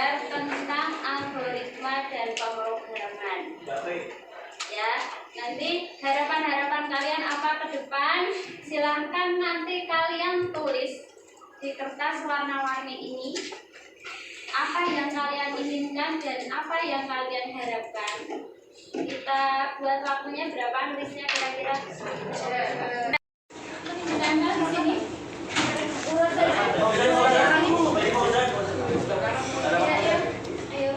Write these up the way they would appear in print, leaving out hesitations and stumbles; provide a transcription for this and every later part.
belajar tentang algoritma dan pemrograman. Ya, nanti harapan-harapan kalian apa ke depan? Silahkan nanti kalian tulis di kertas warna-warni ini apa yang kalian inginkan dan apa yang kalian harapkan. Kita buat waktunya berapa nulisnya kira-kira? Tempel di sini. Ayo,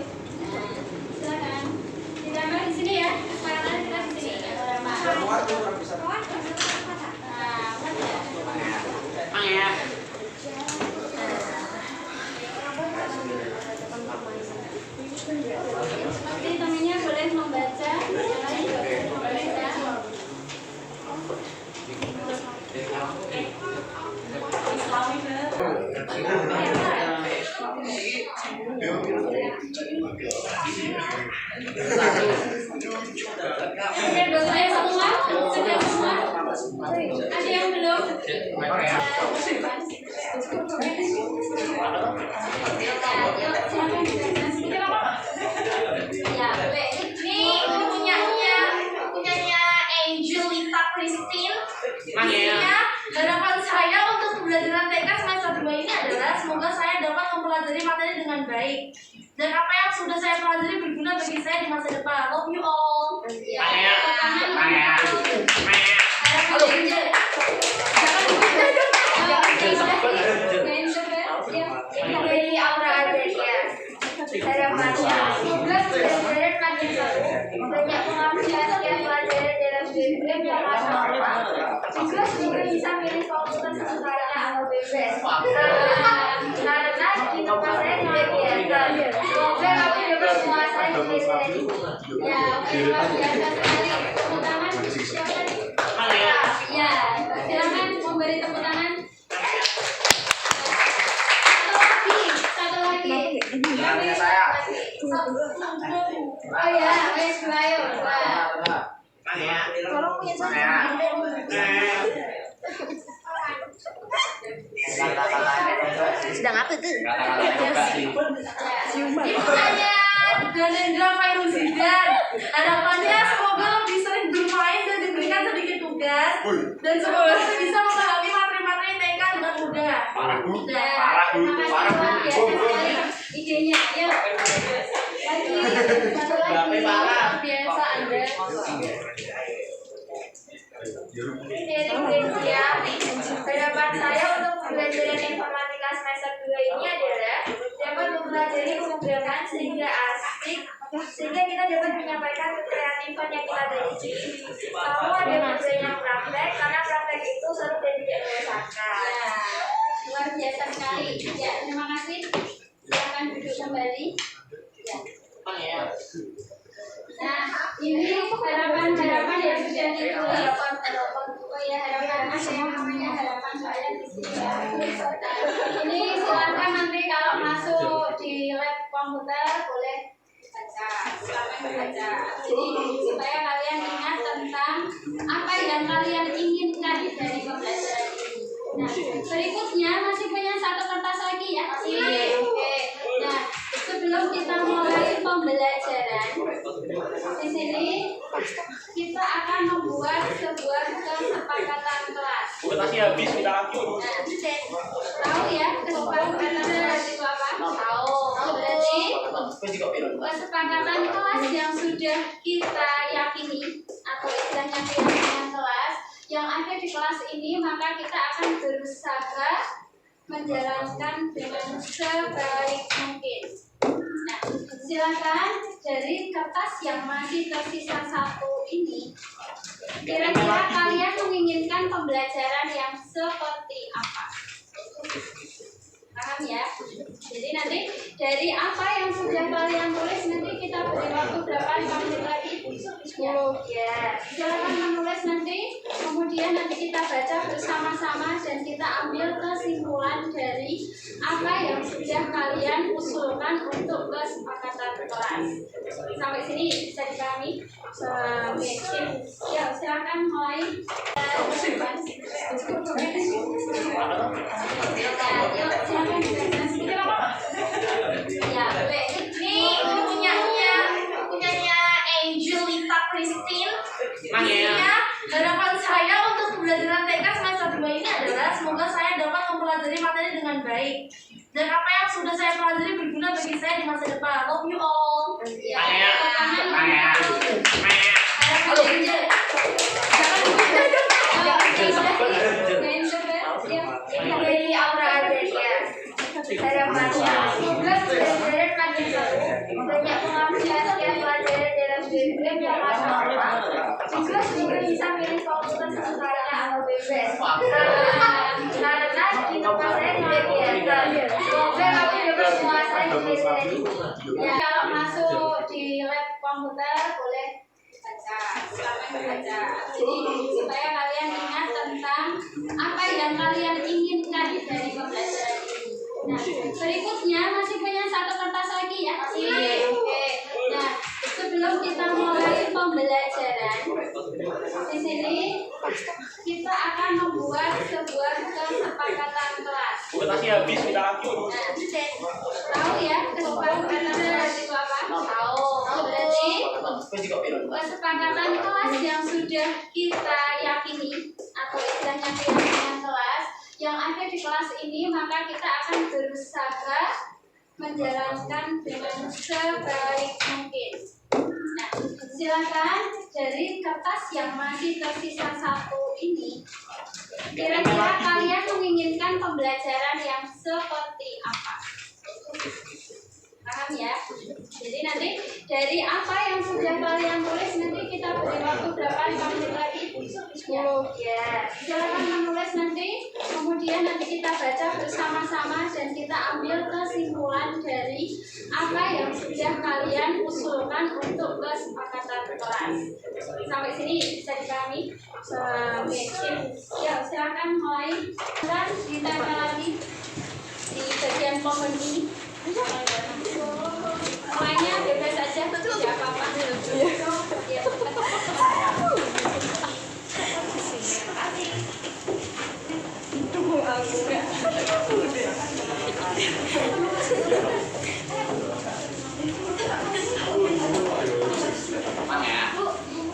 silakan. Ditempel di sini ya. Sekarang kita di sini. Nanti temannya boleh membaca, yang lain boleh ya. Sudah selesai semua? Sudah semua? Ada yang belum? Ya, boleh. Ini punyanya Angelita Christine. Intinya harapan saya untuk pembelajaran TK semester 2 ini adalah semoga saya dapat mempelajari materi dengan baik dan apa yang sudah saya pelajari berguna bagi saya di masa depan. Love you all. Dari Aura Adelia. Harapannya semoga pembelajaran makin seru, banyak pengambilan yang pelajaran dalam game yang bermanfaat. Juga semoga bisa pilih fakultas sesuai atau bebas. Karena di tempat saya tidak biasa. Semoga kami dapat menguasai pelajaran ini. Ya, oke, luar biasa sekali. Tepuk tangan. Siapa nih? Ya, silakan memberi tepuk tangan. Satu lagi. Oh ya, wes ayo. Tolong punya saya. Sedang apa tuh? Danendra Fairuzidan. Harapannya semoga lebih sering bermain dan diberikan sedikit tugas dan semoga bisa memahami materi-materi TK dengan mudah. Terima kasih luar biasa sekali idenya. Ayo. Lagi satu lagi. Luar biasa Anda. Ini dari Indonesia. Harapan saya untuk pembelajaran informatika semester 2 ini adalah dapat mempelajari pemrograman sehingga asik, sehingga kita dapat menyampaikan kreatifan yang kita miliki. Kamu ada banyak praktek karena praktek itu seru dan tidak membosankan. Luar biasa sekali. Ya, terima kasih. Silakan duduk kembali. Ya. Nah, ini harapan-harapan yang sudah ditulis. Oh ya, harapan ada yang namanya harapan saya di sini ya. Ini silakan nanti kalau masuk di lab komputer boleh baca, silakan baca. Jadi supaya kalian ingat tentang apa yang kalian inginkan dari pembelajaran ini. Nah, berikutnya masih punya satu kertas lagi ya. Oke. Nah, sebelum kita mulai pembelajaran, di sini kita akan membuat sebuah kesepakatan kelas. Habis kita lagi. Tahu ya kesepakatan kelas itu apa? Tahu. Berarti kesepakatan kelas yang sudah kita yakini atau istilahnya keyakinan kelas yang ada di kelas ini, maka kita akan berusaha menjalankan dengan sebaik mungkin. Nah, silakan dari kertas yang masih tersisa satu ini, kira-kira kalian menginginkan pembelajaran yang seperti apa? Paham ya? Jadi nanti dari apa yang sudah kalian tulis nanti kita beri waktu berapa? 5 menit lagi? Ya, silakan menulis nanti. Kemudian nanti kita baca bersama-sama dan kita ambil kesimpulan dari apa yang sudah kalian usulkan untuk kesepakatan kelas. Sampai sini bisa dipahami? Oke, ya silakan mulai. Ya, boleh. juga juga bisa pilih komputer sesukarnya atau bebas. Karena di tempat saya disediakan. Semoga kamu juga menguasai materi ini. Ya, kalau masuk di lab komputer boleh baca, silakan baca. Jadi supaya kalian ingat tentang apa yang kalian inginkan dari pembelajaran ini. Nah, berikutnya masih punya satu kertas lagi ya. Oke. Nah, sebelum kita mulai pembelajaran, di sini kita akan membuat sebuah kesepakatan kelas. Kertasnya habis kita lagi. Nah, tahu ya kesepakatan kelas itu apa? Tahu. Berarti kesepakatan kelas yang sudah kita yakini atau istilahnya keyakinan kelas yang ada di kelas ini, maka kita akan berusaha menjalankan dengan sebaik mungkin. Nah, silakan dari kertas yang masih tersisa satu ini, kira-kira kalian menginginkan pembelajaran yang seperti apa? Paham ya? Jadi nanti dari apa yang sudah kalian tulis nanti kita beri waktu berapa? 5 menit lagi? Ya, silakan menulis nanti. Kemudian nanti kita baca bersama-sama dan kita ambil kesimpulan dari apa yang sudah kalian usulkan untuk kesepakatan kelas. Sampai sini bisa dipahami? Oke, ya silakan mulai. Dan ditanya lagi di bagian pohon ini. Semuanya bebas saja, tidak apa-apa. Ya.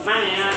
Mana ya?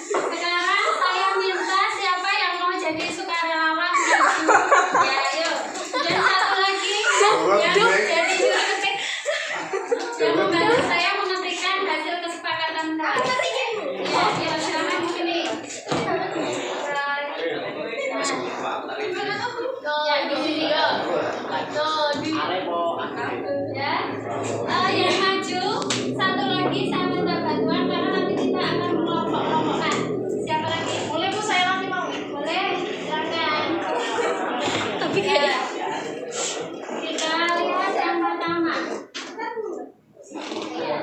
Sekarang saya minta siapa yang mau jadi sukarelawan. Ya, ayo. Dan satu lagi yang jadi juru ketik. Yang membantu saya mengetikkan hasil kesepakatan kelas. Ya, silakan sini. Ya, di sini yo. Ya. Yang maju satu lagi saya minta bantuan karena nanti kita akan kelompok-kelompokkan. Siapa lagi? Boleh Bu, saya nanti mau. Boleh, silakan. Tapi ya. Kita lihat yang pertama. Ya.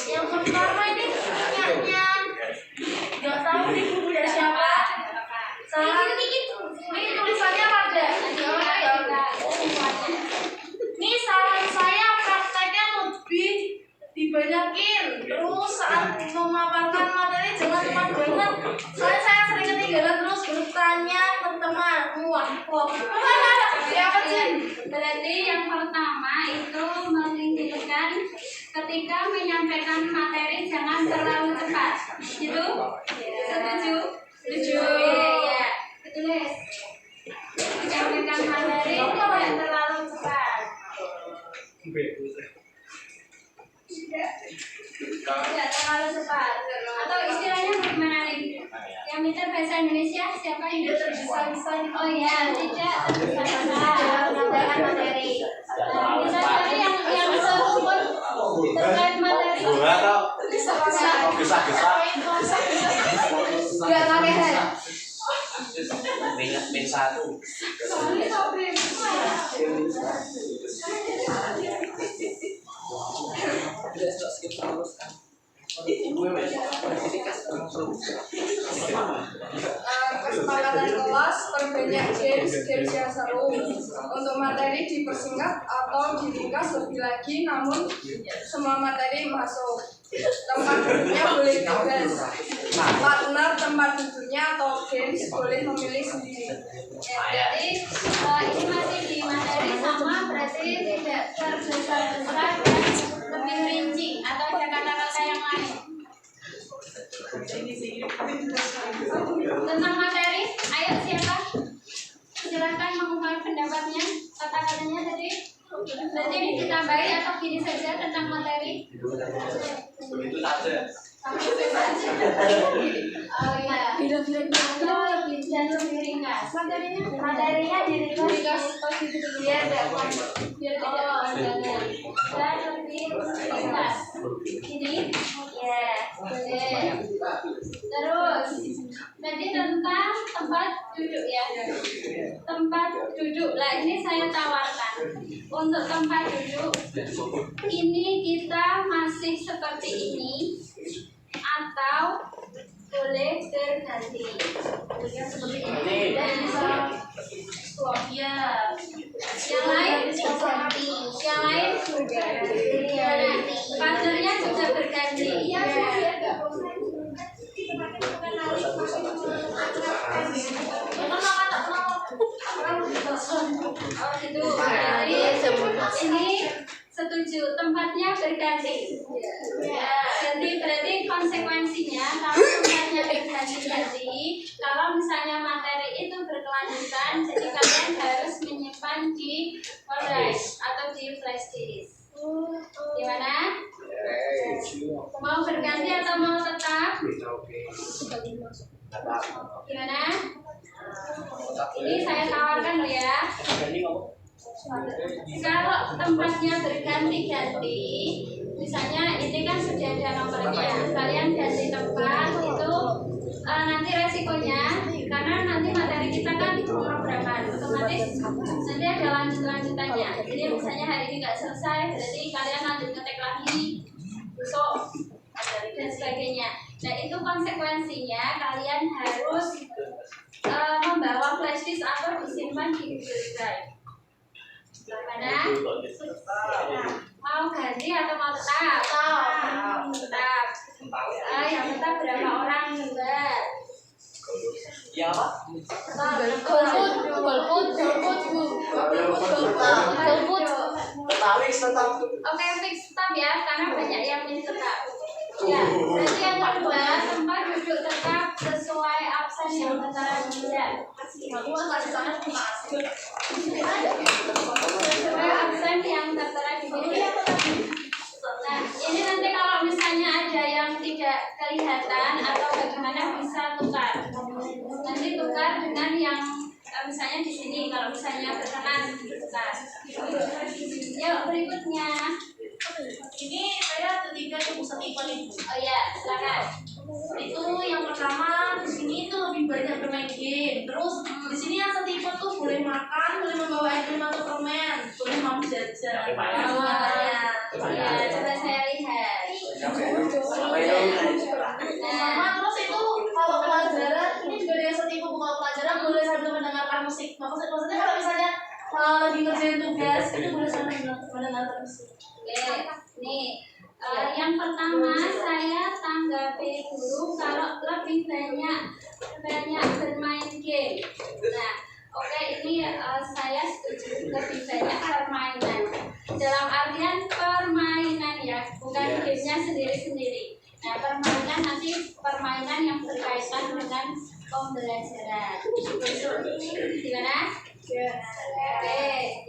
Yang pertama ini punyanya nggak tahu nih punya siapa. Salah ini tulisannya pada ini saran saya prakteknya lebih dibanyakin, terus saat memaparkan materi jangan cepat banget, soalnya saya sering ketinggalan terus bertanya ke teman. Wah kok siapa sih? Berarti yang pertama itu menginginkan ketika menyampaikan materi jangan terlalu cepat. Gitu? Setuju? Setuju. Ya. Tulis. Menyampaikan materi tidak terlalu cepat. Tidak terlalu cepat. Atau istilahnya bagaimana nih? Yang pintar bahasa Indonesia siapa yang bisa? Oh ya, tidak tergesa-gesa. Soalnya kau beri Kesepakatan kelas, perbanyak games yang seru. Untuk materi dipersingkat atau diringkas lebih lagi, namun semua materi masuk. Tempat duduknya boleh bebas. Partner tempat duduknya atau games boleh memilih sendiri. Jadi ini masih di materi sama, berarti tidak tergesa-gesa dan lebih rinci atau ada kata-kata yang lain. Tentang materi, ayo siapa? Silakan mengungkapkan pendapatnya, kata-katanya tadi. Berarti ini ditambahi atau gini saja tentang materi? Begitu saja. Oh iya. Dan lebih ringkas. Materinya diringkas biar tidak panjang. Dan lebih ringkas. Ini ya. Terus tadi tentang tempat duduk ya. Tempat duduk. Lah ini saya tawarkan. Untuk tempat duduk ini kita masih seperti ini atau boleh berganti seperti ini dan ya yang lain partnernya juga berganti ya itu jadi ini setuju tempatnya berganti ya, jadi berarti konsekuensinya kalau tempatnya berganti-ganti kalau misalnya materi itu berkelanjutan jadi kalian harus menyimpan di hard atau di flash disk. Gimana? Mau berganti atau mau tetap? Gimana? Ini saya tawarkan loh ya. Kalau tempatnya berganti-ganti, misalnya ini kan sudah ada nomornya, kalian ganti tempat itu nanti resikonya karena nanti materi kita kan pemrograman otomatis nanti ada lanjutannya. Jadi misalnya hari ini nggak selesai, berarti kalian lanjut ngetik lagi besok dan sebagainya. Nah itu konsekuensinya kalian harus membawa flash disk atau disimpan di Google Drive. Mana? Mau ganti atau mau tetap? Tetap. Yang tetap berapa orang Mbak? Ya apa? Oke, fix tetap ya, karena banyak yang milih tetap. Ya, berarti yang kedua tempat duduk tetap sesuai absen yang tertera di meja. Sesuai absen yang tertera di meja. Nah, ini nanti kalau misalnya ada yang tidak kelihatan atau bagaimana bisa tukar. Nanti tukar dengan yang misalnya di sini, kalau misalnya berkenan tukar. Yuk berikutnya. Ini saya ketiga ibu setipe nih. Oh iya, silakan. Itu yang pertama di sini itu lebih banyak bermain game. Terus di sini yang setipe tuh boleh makan, boleh membawa es krim atau permen, boleh mau jajan. Ya, coba saya lihat. Nah, terus itu kalau pelajaran ini juga ada yang setipe bukan pelajaran boleh sambil mendengarkan musik. Maksudnya kalau misalnya lagi ngerjain tugas itu boleh sambil mendengarkan musik. Oke, nih yang pertama saya tanggapi dulu kalau lebih banyak bermain game. Nah, oke ini saya setuju lebih banyak permainan. Dalam artian permainan ya, bukan gamenya sendiri-sendiri. Nah, permainan yang berkaitan dengan pembelajaran. Gimana? Oke,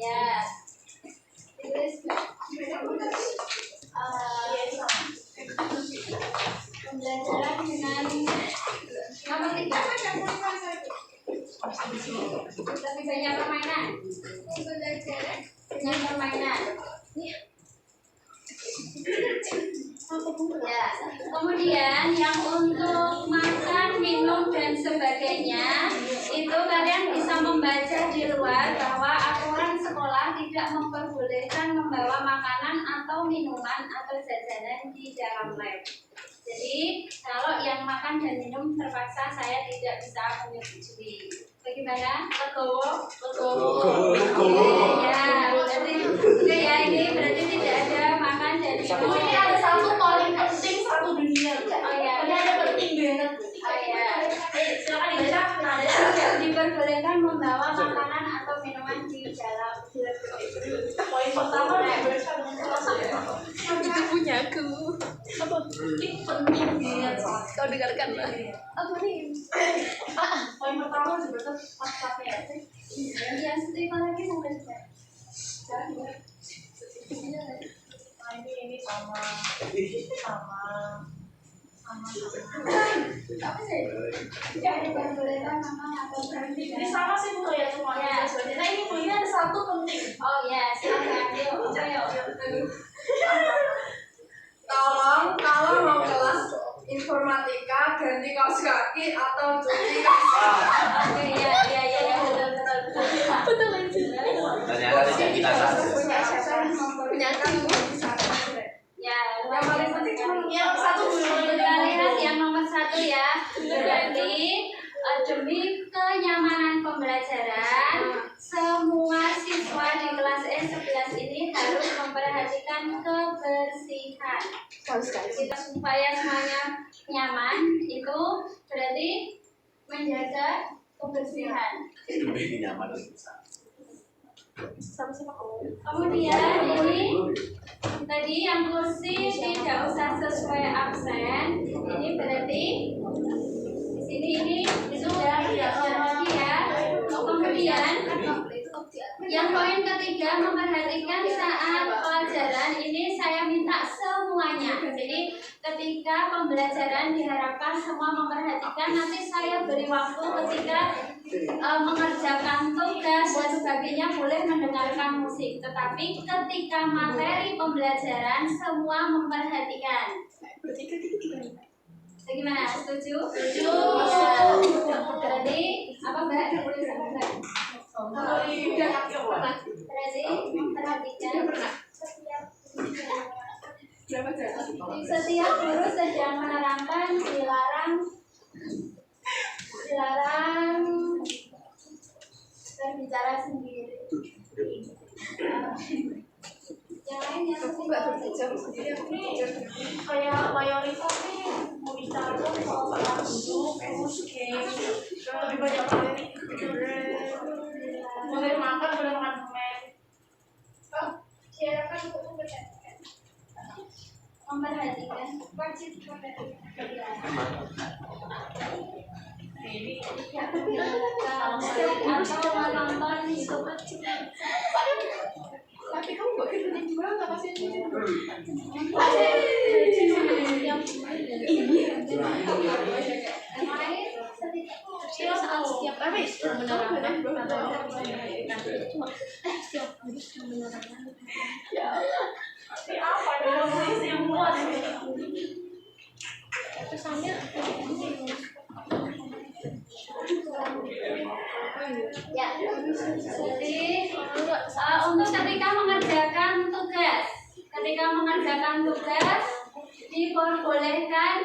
ya. Pembelajaran dengan nomor 3 lebih banyak permainan dengan permainan Ya, kemudian yang untuk makan, minum dan sebagainya itu kalian bisa membaca di luar bahwa aturan sekolah tidak memperbolehkan membawa makanan atau minuman atau jajanan di dalam lab. Jadi kalau yang makan dan minum terpaksa saya tidak bisa menyetujui. Bagaimana? Legowo? Ya, berarti ya ini berarti tidak ada makan dan minum. Ini ada satu paling penting satu dunia. Oh ya, Ini ada penting banget. oh ya. Silakan dibaca. Tidak diperbolehkan membawa makanan atau minuman di dalam. Poin pertama dibaca dengan kelas ya. Itu punyaku. Apa? Ini penting banget. Kau dengarkan lah. Apa nih? Poin pertama dibaca pas capek ya. Yang setrika lagi sampai Ini sama. apa sih? Tidak diperbolehkan makan atau berhenti. Ini sama sih Bu ya semuanya. Nah ini Bu ini ada satu penting. Oh ya, silakan. Yuk, ayo. Tolong kalau mau kelas informatika ganti kaos kaki atau cuci kaki. Oke, ya, betul. Ternyata tidak kita saja. Ya, Yang paling penting cuma yang satu dulu. kita lihat yang nomor 1 ya. Berarti demi kenyamanan pembelajaran, semua siswa di kelas S11 ini harus memperhatikan kebersihan. Kita supaya semuanya nyaman itu berarti menjaga kebersihan. Demi kenyamanan bersama. Kemudian ini tadi yang kursi tidak usah sesuai absen. Ini berarti di sini ini sudah tidak lagi ya. Kemudian yang poin ketiga memperhatikan saat pelajaran ini saya minta semuanya. Jadi ketika pembelajaran diharapkan semua memperhatikan. Nanti saya beri waktu ketika mengerjakan tugas dan sebagainya boleh mendengarkan musik. Tetapi ketika materi pembelajaran semua memperhatikan. Bagaimana? Setuju? Setuju. Ya. Berarti apa Mbak? Berarti memperhatikan setiap guru sedang menerangkan dilarang berbicara sendiri. Yang lain yang Aku nggak berbicara sendiri. Kayak mayoritas nih mau bicara soal tempat duduk, terus game, lebih banyak materi. Boleh makan semen. silakan untuk memperhatikan wajib memperhatikan. Atau menonton itu Tapi kamu nggak kerja juga nggak kasih Apa dong semua kesannya ya. Jadi untuk ketika mengerjakan tugas diperbolehkan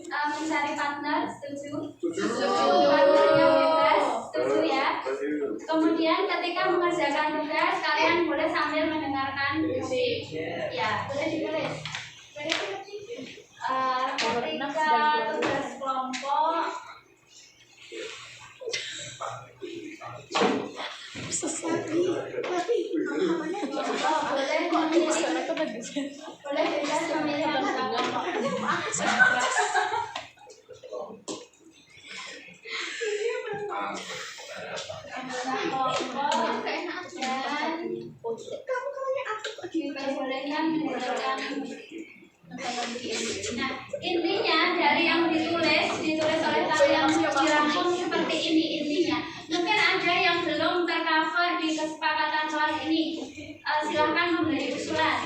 mencari partner. Setuju? Partnernya bebas. Setuju ya? Kemudian ketika mengerjakan tugas kalian boleh sambil mendengarkan musik. Ya, boleh ditulis. Ketika tugas kelompok boleh bebas memilih diperbolehkan mendengarkan musik. Nah, intinya dari yang ditulis oleh kalian dirangkum seperti ini intinya. Mungkin ada yang belum tercover di kesepakatan kelas ini. Silakan memberi usulan.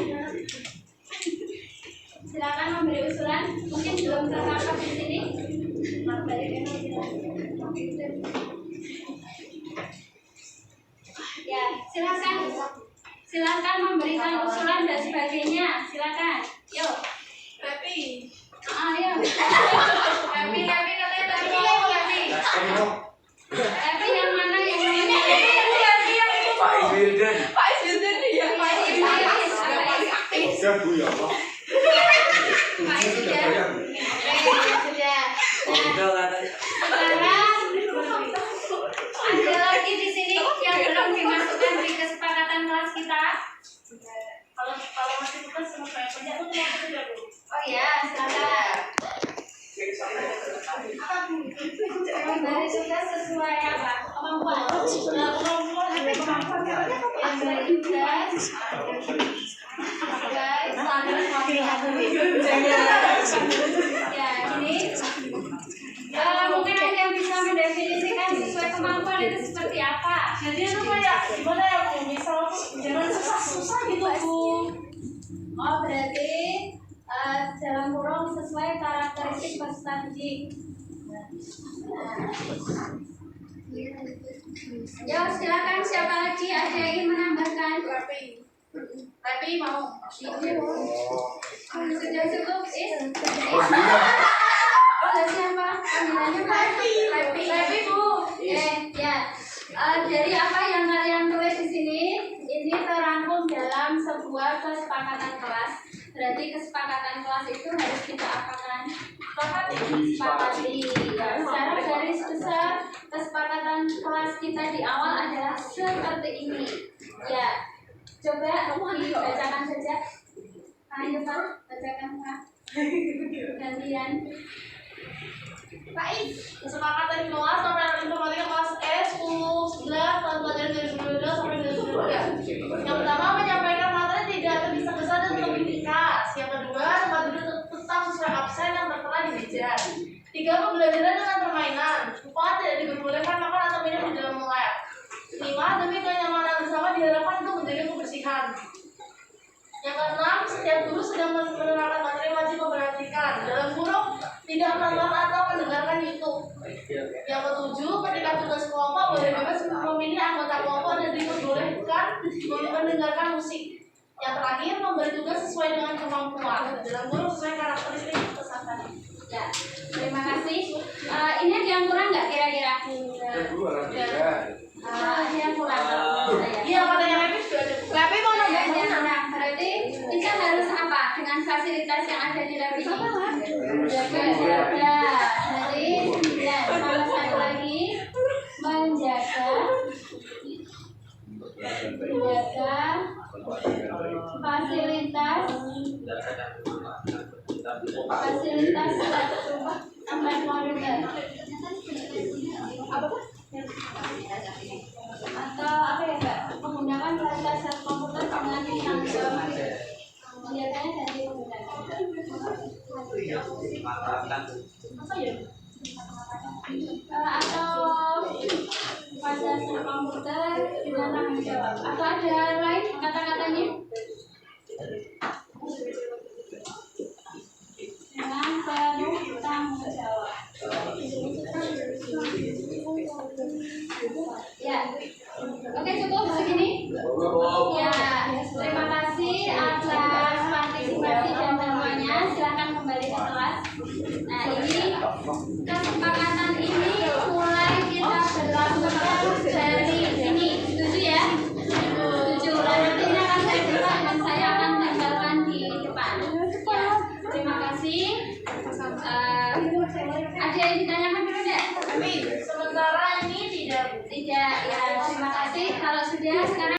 Silakan memberi usulan, mungkin belum terangkat di sini. Ya, silakan memberikan usulan dan sebagainya. Silakan. Yuk. Tapi Ayo. Tapi katanya tadi mau Tapi. Tapi yang mana yang ini? Pak Iswildan. Pak Iswildan ya. Pak Iswildan. Ya Bu ya Allah. Pak Iswildan. Sudah. Udah katanya. Sekarang ada lagi di sini yang belum dimasukkan di kesepakatan kelas kita. Kalau masih bukan sama saya punya tuh tidak Bu. Oh ya, silakan. Memberi tugas sesuai apa? Kemampuan. Yang beri tugas ya ini mungkin ada yang bisa mendefinisikan sesuai kemampuan itu seperti apa? Jadi apa ya? Gimana ya Bu? Misal jangan susah-susah gitu Bu. Oh berarti dalam kurung sesuai karakteristik peserta didik. Ya silakan siapa lagi ada yang ingin menambahkan? Tapi mau. Sudah cukup Oh siapa? Panggilannya Lepi Bu. Ya. Dari apa yang kalian tulis di sini, ini terangkum dalam sebuah kesepakatan kelas. Berarti kesepakatan kelas itu harus kita apakan? Sepakati. Ya, secara garis besar kesepakatan kelas kita di awal adalah seperti ini. Ya, coba dibacakan saja. Ayo Pak, bacakan Pak. Gantian. Baik, kesepakatan kelas sampai informatika kelas S 10 11 tahun pelajaran 2022 sampai 2023. Yang pertama menyampaikan materi tidak tergesa-gesa dan lebih ringkas. Yang kedua, tempat duduk tetap sesuai absen yang tertera di meja. 3, pembelajaran dengan permainan. 4, tidak diperbolehkan makan atau minum di dalam lab. 5, demi kenyamanan bersama diharapkan untuk menjaga kebersihan. Yang keenam, setiap guru sedang menerapkan materi wajib memperhatikan dalam kurung tidak menonton atau mendengarkan YouTube. Yang ketujuh, ketika tugas kelompok boleh bebas memilih anggota kelompok dan diperbolehkan mendengarkan musik. Yang terakhir, memberi tugas sesuai dengan kemampuan dalam kurung sesuai karakteristik peserta. Ya, terima kasih. Ini ada yang kurang nggak kira-kira? Ada yang kurang. Iya, katanya Lepi sudah ada. Tapi mau Ada yang kurang. Berarti kita harus apa dengan fasilitas yang ada di lab ini? Menjaga. Jadi 9. Sama satu lagi menjaga fasilitas tempat monitor atau apa ya Mbak, menggunakan fasilitas komputer dengan tanggung jawab menjaganya dan digunakan atau fasilitas komputer dengan tanggung jawab atau ada lain kata-katanya dengan penuh tanggung jawab. Ya, oke cukup segini. Ya, terima kasih atas partisipasi dan semuanya. Silakan kembali ke kelas. Nah, ini kesepakatan ini mulai kita berlakukan dari ini. Setuju ya? Setuju. Nanti ini akan saya buka dan saya akan tempelkan di depan. Ya, terima kasih. Ada yang ditanyakan dulu enggak? Tapi sementara ini tidak. Tidak, ya terima kasih. Kalau sudah sekarang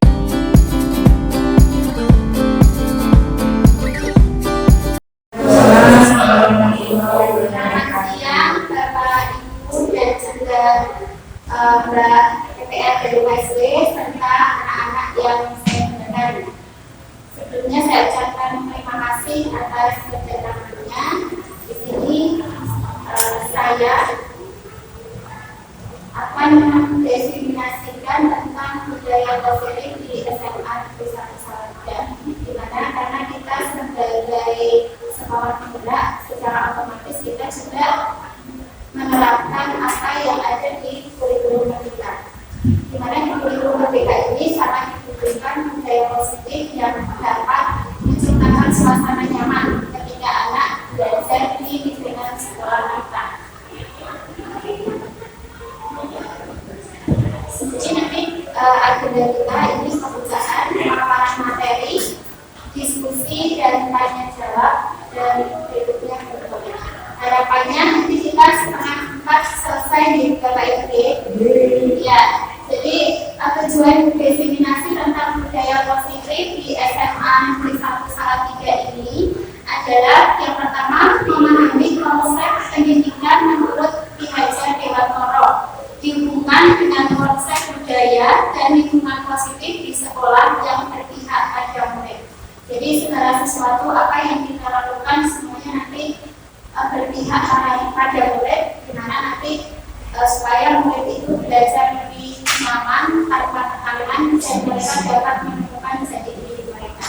selamat siang Bapak Ibu dan juga Mbak PPR PDWSW serta anak-anak yang saya muliakan. Sebelumnya saya ucapkan terima kasih atas kedatangannya. Di sini saya akan mendefinisikan tentang budaya positif di SMA Negeri 1 Salatiga, di mana karena kita sebagai sekolah penggerak budaya positif yang dapat menciptakan suasana nyaman ketika anak belajar di lingkungan sekolah kita. Jadi nanti agenda kita ini pembukaan, pemaparan materi, diskusi dan tanya jawab, dan berikutnya berikutnya. Harapannya nanti kita setengah 4 selesai di Bapak Ibu. Ya, jadi tujuan diseminasi tentang budaya positif di SMA Negeri 1 Salatiga ini adalah yang pertama memahami konsep pendidikan menurut Ki Hajar Dewantoro dihubungkan dengan konsep budaya dan lingkungan positif di sekolah yang berpihak pada murid. Jadi segala sesuatu apa yang kita lakukan semuanya nanti berpihak pada murid, di mana nanti supaya murid itu belajar lebih nyaman tanpa tekanan dan mereka dapat menemukan jati diri mereka.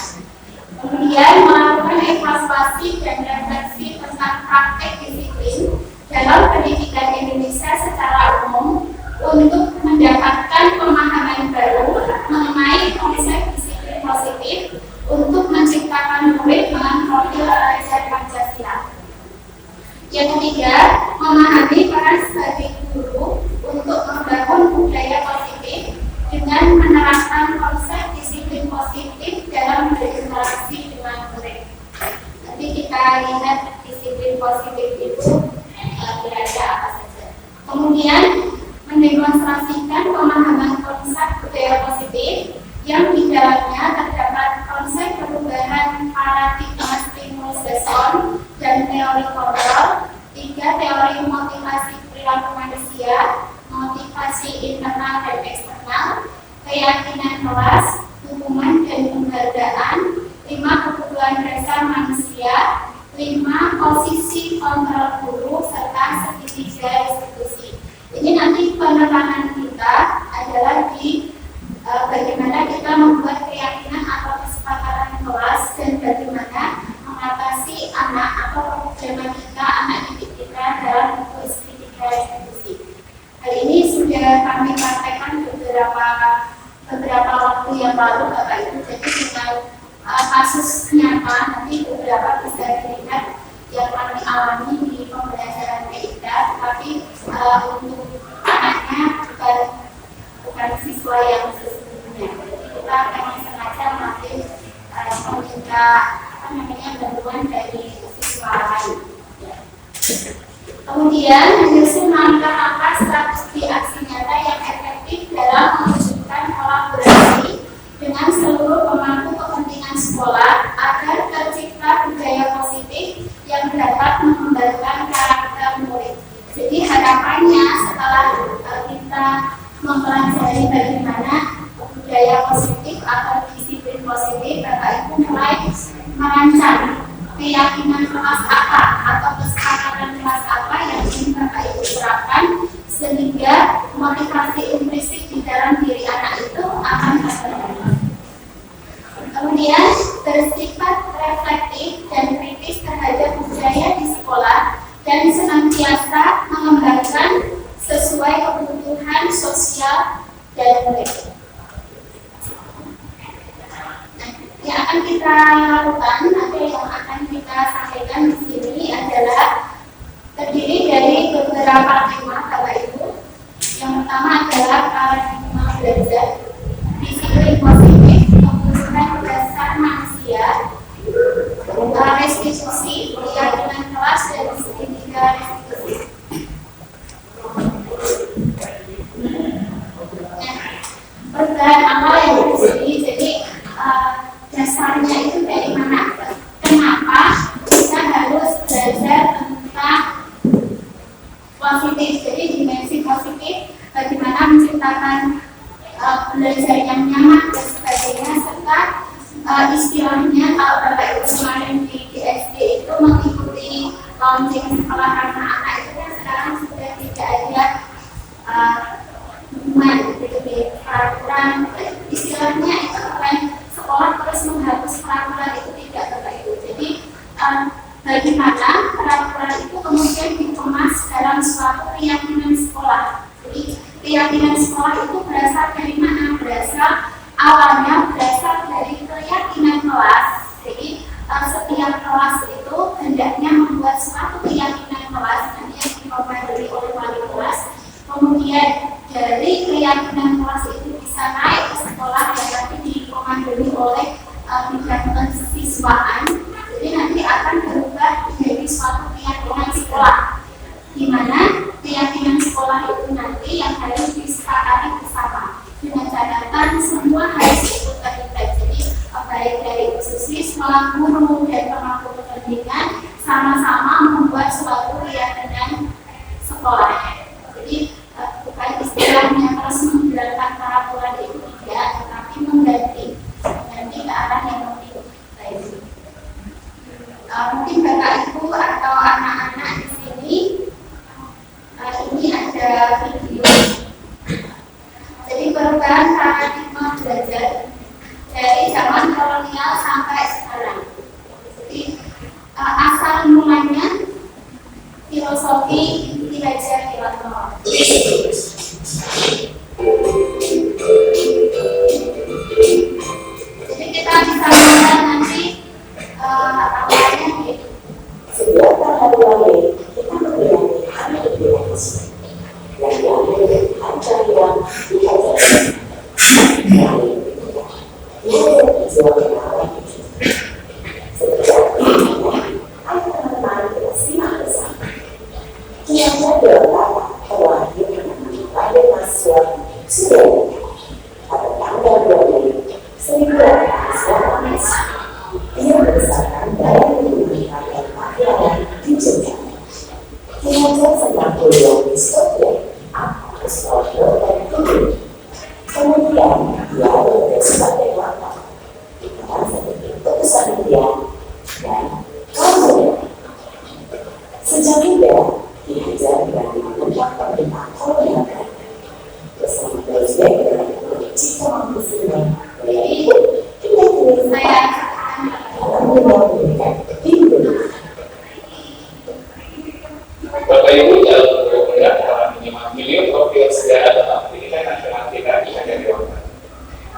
Kemudian melakukan evaluasi dan refleksi tentang praktek disiplin dalam pendidikan Indonesia secara umum untuk mendapatkan pemahaman baru mengenai konsep disiplin positif untuk menciptakan murid dengan profil belajar Pancasila. Yang ketiga, memahami peran sebagai guru untuk membangun budaya positif dengan menerapkan konsep disiplin positif dalam berinteraksi dengan murid. Nanti kita lihat disiplin positif itu kira-kira apa saja. Kemudian mendemonstrasikan pemahaman konsep budaya positif yang di dalamnya terdapat konsep perubahan paradigma stimulus respons dan teori kontrol, 3 teori motivasi perilaku manusia, motivasi internal dan eksternal, keyakinan kelas, hukuman dan penghargaan, 5 kebutuhan dasar manusia, 5 posisi kontrol guru, serta segitiga institusi. Ini nanti penerangan kita adalah di bagaimana kita membuat keyakinan atau kesepakatan kelas dan bagaimana mengatasi anak atau problematika anak didik kita dalam bentuk segitiga institusi. Hal ini sudah kami praktekkan beberapa waktu yang lalu Bapak Ibu, jadi dengan kasus nyata nanti beberapa bisa dilihat yang kami alami di pembelajaran TIK, tapi untuk anaknya bukan siswa yang sesungguhnya. Jadi kita memang sengaja mengambil meminta bantuan dari siswa lain. Kemudian menyusun langkah-langkah strategi aksi nyata yang efektif dalam mewujudkan kolaborasi dengan seluruh pemangku kepentingan sekolah agar tercipta budaya positif yang dapat mengembangkan karakter murid. Jadi harapannya setelah kita mempelajari bagaimana budaya positif atau disiplin positif, Bapak Ibu mulai merancang keyakinan kelas apa atau kesepakatan kelas apa yang ingin Bapak Ibu terapkan sehingga motivasi implisit di dalam diri anak itu akan terbangun. Kemudian bersifat reflektif dan kritis terhadap budaya di sekolah dan senantiasa mengembangkan sesuai kebutuhan sosial dan murid. Yang akan kita lakukan atau yang akan kita sampaikan di sini adalah terdiri dari beberapa tema Bapak Ibu. Yang pertama adalah paradigma belajar, disiplin positif, kebutuhan dasar manusia, restitusi, keyakinan kelas dan segitiga restitusi. Perubahan awal yang di sini, jadi dasarnya itu dari mana? Kenapa kita harus belajar tentang positif? Jadi dimensi positif, bagaimana menciptakan belajar yang nyaman dan sebagainya, serta istilahnya kalau Bapak Ibu kemarin di SD itu mengikuti launching sekolah ramah anak itu kan sekarang sudah tidak ada hukuman gitu di peraturan, istilahnya itu bukan sekolah terus menghapus peraturan itu, tidak Bapak Ibu. Jadi bagaimana peraturan itu kemudian dikemas dalam suatu keyakinan sekolah. Jadi keyakinan sekolah itu berasal dari mana? Awalnya berasal dari semua guru dan pemangku kepentingan sama-sama membuat suatu keyakinan sekolah. Jadi bukan istilahnya terus menjalankan peraturan itu tidak, tetapi mengganti ke arah yang lebih baik. Mungkin Bapak Ibu atau anak-anak di sini ini ada video. Jadi perubahan paradigma belajar dari zaman kolonial sampai sekarang. Jadi asal mulanya filosofi belajar lewat rumah. Jadi kita bisa melihat nanti awalnya gitu. Setiap hari kita memiliki hal yang yang sejak muda diajar dari mengucap perintah kolonial bersama presiden jika mampu sudah itu kita tulis saya dalam memberikan Indonesia. Bapak Ibu dalam program telah menyimak video profil sejarah dalam pendidikan nasional kita di Hajar Dewantara.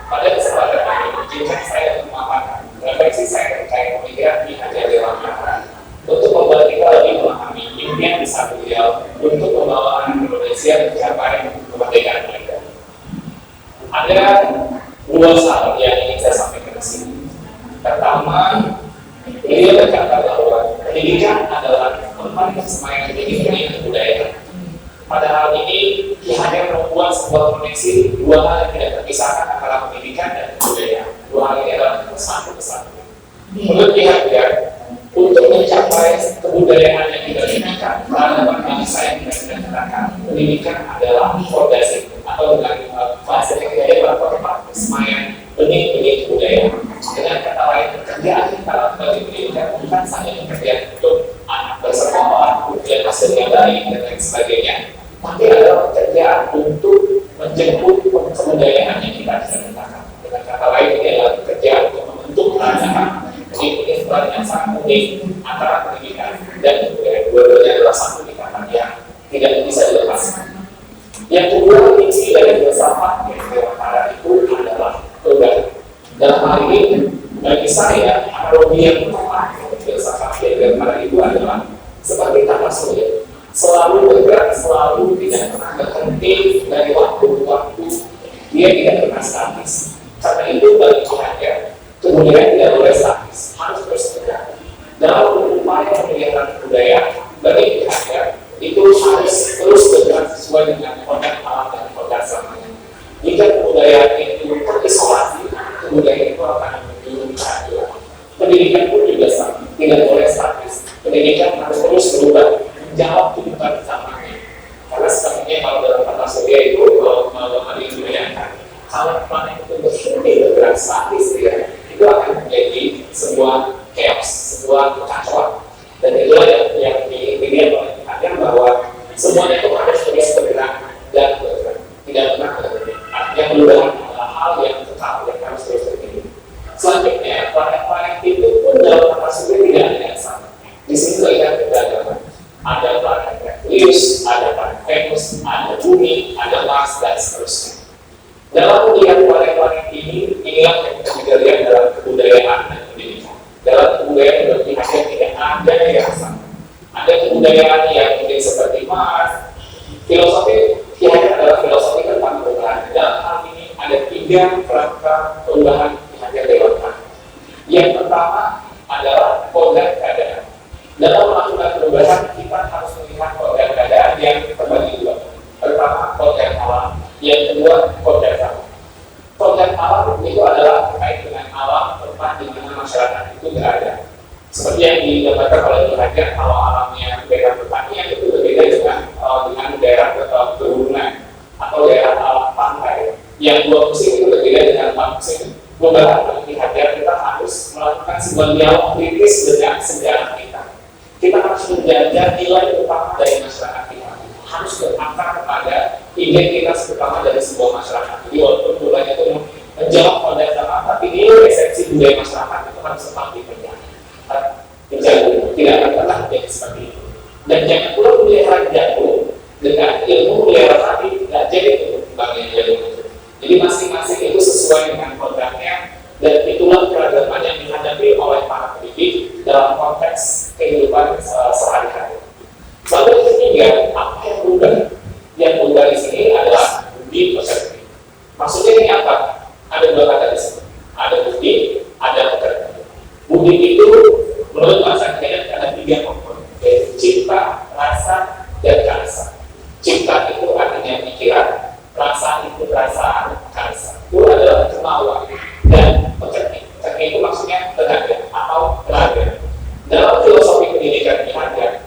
Pada kesempatan ini, izinkan saya memaparkan refleksi saya terkait pemikiran di Hajar Dewantara untuk membuat kita lebih memahami impian besar beliau untuk membawa anak Indonesia mencapai kemerdekaan mereka. Ada dua hal yang ingin saya sampaikan di sini. Pertama, beliau berkata bahwa pendidikan adalah tempat kesemayaan pendidikan budaya. Pada hal ini, Ki Hajar membuat sebuah koneksi dua hal yang tidak terpisahkan antara pendidikan dan budaya. Dua hal ini adalah satu kesatuan. Menurut Ki Hajar, untuk mencapai kebudayaan yang kita inginkan, peradaban bangsa yang kita ciptakan, pendidikan adalah fondasi atau dengan bahasa yang kita tempat kesemayaan benih-benih budaya. Dengan kata lain, pekerjaan kita lakukan di pendidikan bukan saja pekerjaan untuk anak bersekolah, ujian hasil yang baik dan lain sebagainya, tapi adalah pekerjaan untuk menjemput kebudayaan yang kita ciptakan. Dengan kata lain, ini adalah pekerjaan untuk membentuk peradaban. Jadi ini peran yang sangat penting antara pendidikan dan budaya. Dua-duanya adalah satu ikatan yang tidak bisa dilepaskan. Yang kedua, isi dari filsafat yang Dewantara itu adalah perubahan. Dalam hal ini, bagi saya, analogi yang tepat filsafat yang Dewantara itu adalah seperti tanah surya, selalu bergerak, selalu tidak pernah berhenti dari waktu ke waktu. Dia tidak pernah statis. Karena itu bagi Hajar, kemudian tidak boleh statis, harus terus bergerak. Dalam upaya pendidikan budaya, bagi Hajar itu harus terus bergerak sesuai dengan kodrat alam dan kodrat zamannya. Jika kebudayaan itu terisolasi, kebudayaan itu akan menjadi kehancuran. Pendidikan pun juga sama, tidak boleh statis. Pendidikan harus terus berubah, menjawab tuntutan zamannya. Karena sebenarnya kalau dalam kata surya itu dibayangkan, kalau planet itu berhenti bergerak statis, itu akan menjadi sebuah chaos, sebuah kekacauan. Dan itulah yang dilihat oleh Hajar bahwa semuanya itu harus terus bergerak dan bergerak, tidak pernah berhenti. Artinya perubahan adalah hal yang kekal yang harus terus terjadi. Selanjutnya, planet-planet itu pun dalam kata surya tidak ada yang sama. Di sini terlihat keberagaman. Ada planet Merkurius, ada planet Venus, ada Bumi, ada Mars, dan seterusnya. Dalam melihat planet-planet ini, inilah yang kita juga lihat dalam kebudayaan dan pendidikan. Dalam kebudayaan berarti tidak ada yang sama. Ada kebudayaan yang mungkin seperti Mars. Filosofi Hajar adalah filosofi tentang perubahan. Dalam hal ini ada tiga kerangka perubahan Hajar Dewantara. Yang pertama adalah kodrat keadaan. Dalam melakukan perubahan, kita harus melihat kodrat keadaan yang terbagi dua. Pertama, kodrat alam. Yang kedua, kodrat alam. Kodrat alam itu adalah terkait dengan alam tempat di mana masyarakat itu berada. yang didapatkan oleh Ki kalau alamnya daerah pertanian itu berbeda dengan daerah pegunungan atau daerah alam pantai. Yang 2 musim itu berbeda dengan 4 musim. Beberapa Ki kita harus melakukan sebuah dialog kritis dengan sejarah kita. Kita harus menjaga nilai utama dari masyarakat kita. Harus berakar kepada identitas utama dari sebuah masyarakat. Jadi walaupun mulanya itu menjawab fondasi, tapi nilai esensi budaya masyarakat itu harus tetap dijaga. Tidak akan pernah menjadi seperti itu. Dan jangan pula melihara jago dengan ilmu melihara tadi, tidak jadi untuk kembangnya jago itu. Jadi masing-masing itu sesuai dengan programnya, dan itulah keragaman yang dihadapi oleh para pendidik dalam konteks kehidupan sehari-hari. Lalu yang ketiga, apa yang berubah? Yang berubah di sini adalah budi pekerti. Maksudnya ini apa? Ada 2 kata di sini. Ada budi, ada pekerti. Budi itu menurut bahasa Indonesia ada 3 komponen, yaitu cipta, rasa, dan karsa. Cipta itu artinya pikiran, rasa itu perasaan, karsa itu adalah kemauan, dan pekerti. Pekerti itu maksudnya tenaga atau tenaga. Dalam filosofi pendidikan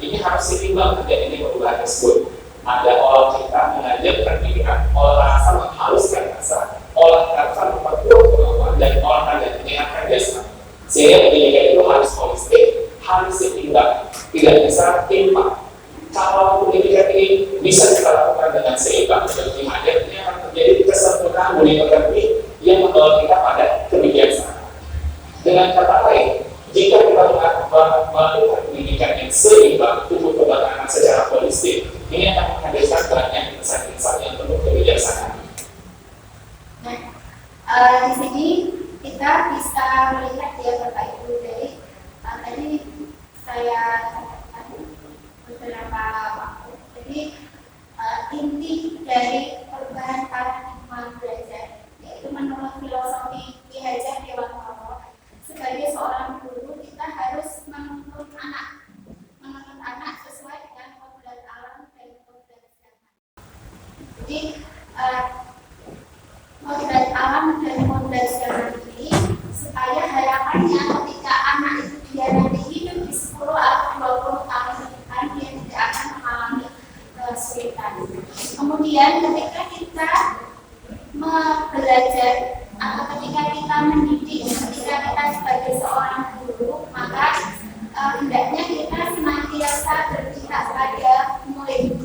ini harus seimbang terjadi perubahan tersebut. Ada olah cipta mengajarkan pikiran, olah rasa menghaluskan rasa, olah karsa memperkuat kemauan, dan olah raga menyehatkan jasmani. Sehingga pendidikan itu harus holistik, harus seimbang, tidak bisa timpang. Kalau pendidikan ini bisa kita lakukan dengan seimbang dan hadirnya akan terjadi kesempurnaan budi pekerti yang membawa kita pada kebijaksanaan. Dengan kata lain, jika kita melakukan pendidikan yang seimbang, tumbuh kembang secara holistik, ini akan menghadirkan banyak insight-insight yang penuh kebijaksanaan. Nah, di sini kita bisa melihat ya Bapak Ibu dari tadi saya katakan beberapa waktu. Jadi inti dari perubahan paradigma belajar yaitu menurut filosofi Ki Hajar Dewantara, sebagai seorang guru kita harus menuntut anak sesuai dengan kodrat alam dan kodrat zaman. Jadi kodrat alam dan kodrat zaman ini supaya harapannya ketika anak itu dia nanti hidup di 10 atau 20 tahun ke depan dia tidak akan mengalami kesulitan. Kemudian ketika kita belajar atau ketika kita mendidik, ketika kita sebagai seorang guru, maka hendaknya kita senantiasa berpihak pada murid.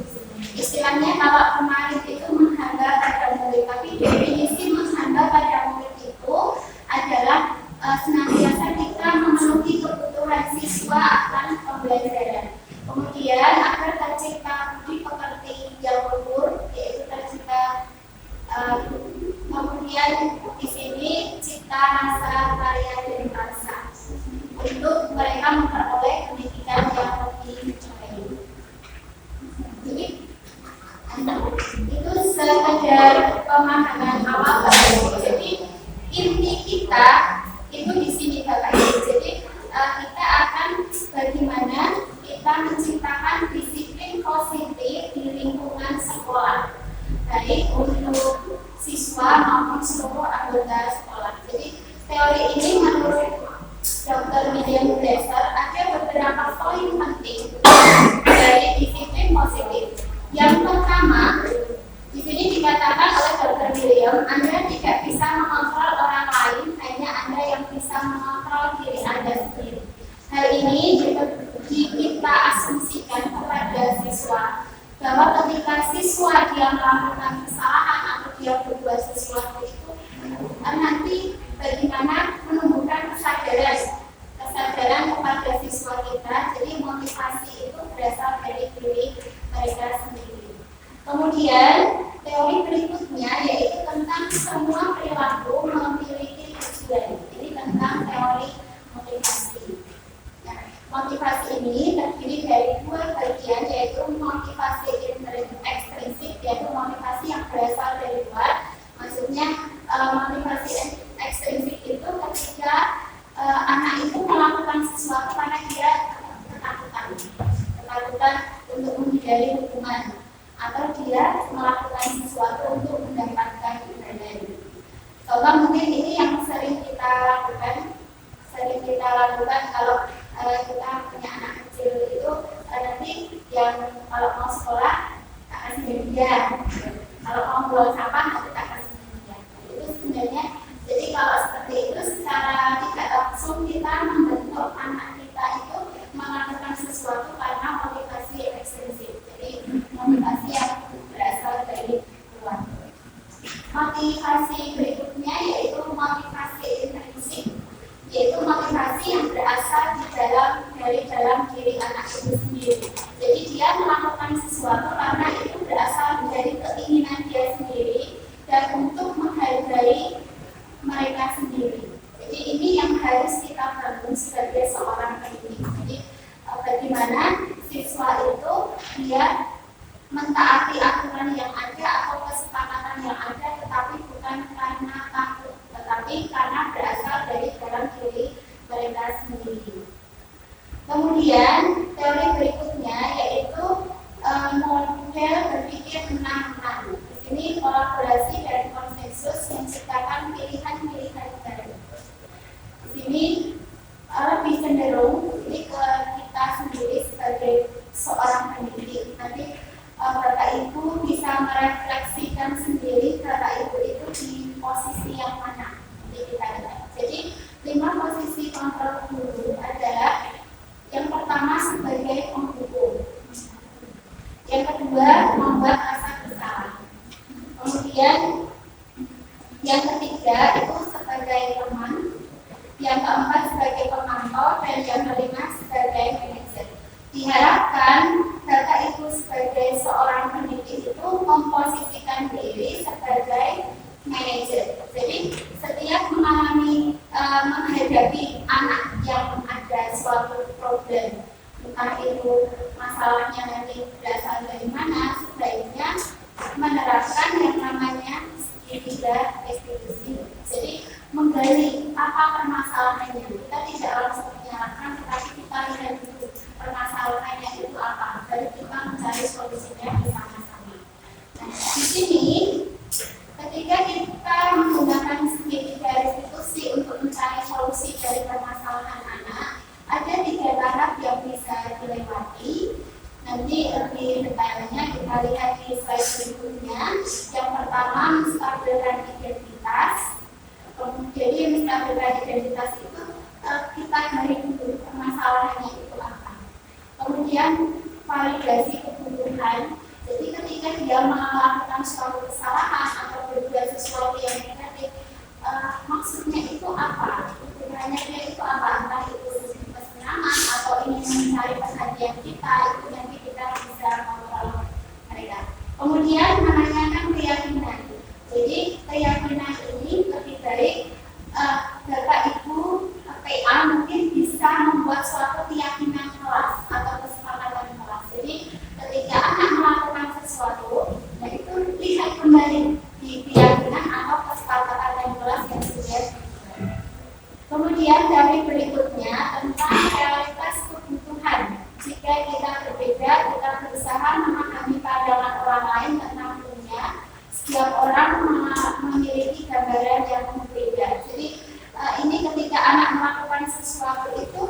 Istilahnya kalau kemarin itu menghamba pada murid, tapi definisi menghamba pada murid itu adalah senantiasa kita memenuhi kebutuhan siswa akan pembelajaran. Kemudian agar tercipta budi pekerti yang luhur, yaitu tercipta kemudian di sini cipta, rasa, karya, dan rasa untuk mereka memperoleh pendidikan yang lebih baik. Jadi itu sekedar pemahaman awal. Jadi inti kita itu di sini Bapak Ibu. Jadi kita akan bagaimana kita menciptakan disiplin positif di lingkungan sekolah, baik untuk siswa maupun seluruh anggota sekolah. Jadi teori ini menurut Dr. William Glasser ada beberapa poin penting dari disiplin positif. Yang pertama, di sini dikatakan oleh Dr. William, Anda tidak bisa mengontrol orang lain, hanya Anda yang bisa mengontrol diri Anda sendiri. Hal ini kita asumsikan kepada siswa bahwa ketika siswa dia melakukan kesalahan atau dia berbuat sesuatu itu nanti bagaimana menumbuhkan kesadaran kepada siswa kita. Jadi motivasi itu berasal dari diri mereka sendiri. Kemudian teori berikutnya yaitu tentang semua perilaku memiliki tujuan. Ini tentang teori motivasi. Motivasi ini terdiri dari 2 bagian, yaitu motivasi ekstrinsik, yaitu motivasi yang berasal dari luar. Maksudnya motivasi ekstrinsik itu ketika anak itu melakukan sesuatu karena dia ketakutan untuk menghindari hukuman, atau dia melakukan sesuatu untuk mendapatkan imbalan. Contoh mungkin ini yang sering kita lakukan kalau kita punya anak kecil itu nanti yang kalau mau sekolah tak kasih dia, kalau mau buang sampah tak kasih dia. Itu sebenarnya, jadi kalau seperti itu secara tidak langsung kita membentuk anak kita itu melakukan sesuatu karena motivasi ekstrinsik, jadi motivasi yang berasal dari luar. Motivasi berikutnya yaitu motivasi intrinsik, yaitu motivasi yang berasal dari dalam diri anak itu sendiri. Jadi dia melakukan sesuatu karena itu berasal dari keinginan dia sendiri dan untuk menghargai mereka sendiri. Jadi ini yang harus kita bangun sebagai seorang pendidik. Jadi bagaimana siswa itu dia mentaati aturan yang ada atau kesepakatan yang ada, tetapi bukan karena takut, tetapi karena berasal dari dalam diri mereka sendiri. Kemudian teori berikutnya yaitu model berpikir menang-menang. Di sini kolaborasi dan konsensus menciptakan pilihan-pilihan baru. Di sini lebih cenderung ini ke kita sendiri sebagai seorang pendidik. Nanti Bapak Ibu bisa merefleksikan sendiri Bapak Ibu itu di posisi yang mana. Jadi 5 posisi kontrol guru adalah yang pertama sebagai penghukum, yang kedua membuat rasa bersalah, kemudian yang ketiga itu sebagai teman, yang keempat sebagai pemantau, dan yang kelima sebagai manajer. Diharapkan Bapak Ibu sebagai seorang pendidik itu memposisikan diri sebagai manajer. Jadi setiap menghadapi anak yang ada suatu problem, entah itu masalahnya nanti berasal dari mana, sebaiknya menerapkan yang namanya segitiga restitusi. Jadi menggali apa permasalahannya. Kita tidak langsung menyalahkan, tetapi kita lihat dulu permasalahannya itu apa, baru kita mencari solusinya bersama-sama. Nah, di sini ketika kita menggunakan segitiga restitusi untuk mencari solusi dari permasalahan anak, ada 3 tahap yang bisa dilewati. Nanti lebih detailnya kita lihat di slide berikutnya. Yang pertama, menstabilkan identitas. Jadi menstabilkan identitas itu kita cari dulu permasalahannya itu apa. Kemudian validasi kebutuhan. Jadi ketika dia melakukan suatu kesalahan atau berbuat sesuatu yang negatif, maksudnya itu apa? Kebutuhannya dia itu apa? Entah itu kesenangan atau ingin mencari perhatian kita, itu nanti kita bisa kontrol mereka. Kemudian menanyakan keyakinan. Jadi keyakinan ini lebih baik Bapak Ibu PA mungkin bisa membuat suatu keyakinan kelas atau kesepakatan kelas. Jadi ketika anak melakukan sesuatu, nah itu lihat kembali di keyakinan atau kesepakatan kelas yang sudah. Kemudian dari berikutnya tentang realitas kebutuhan. Jika kita berbeda, kita berusaha memahami pandangan orang lain tentang dunia. Setiap orang memiliki gambaran yang berbeda. Jadi ini ketika anak melakukan sesuatu itu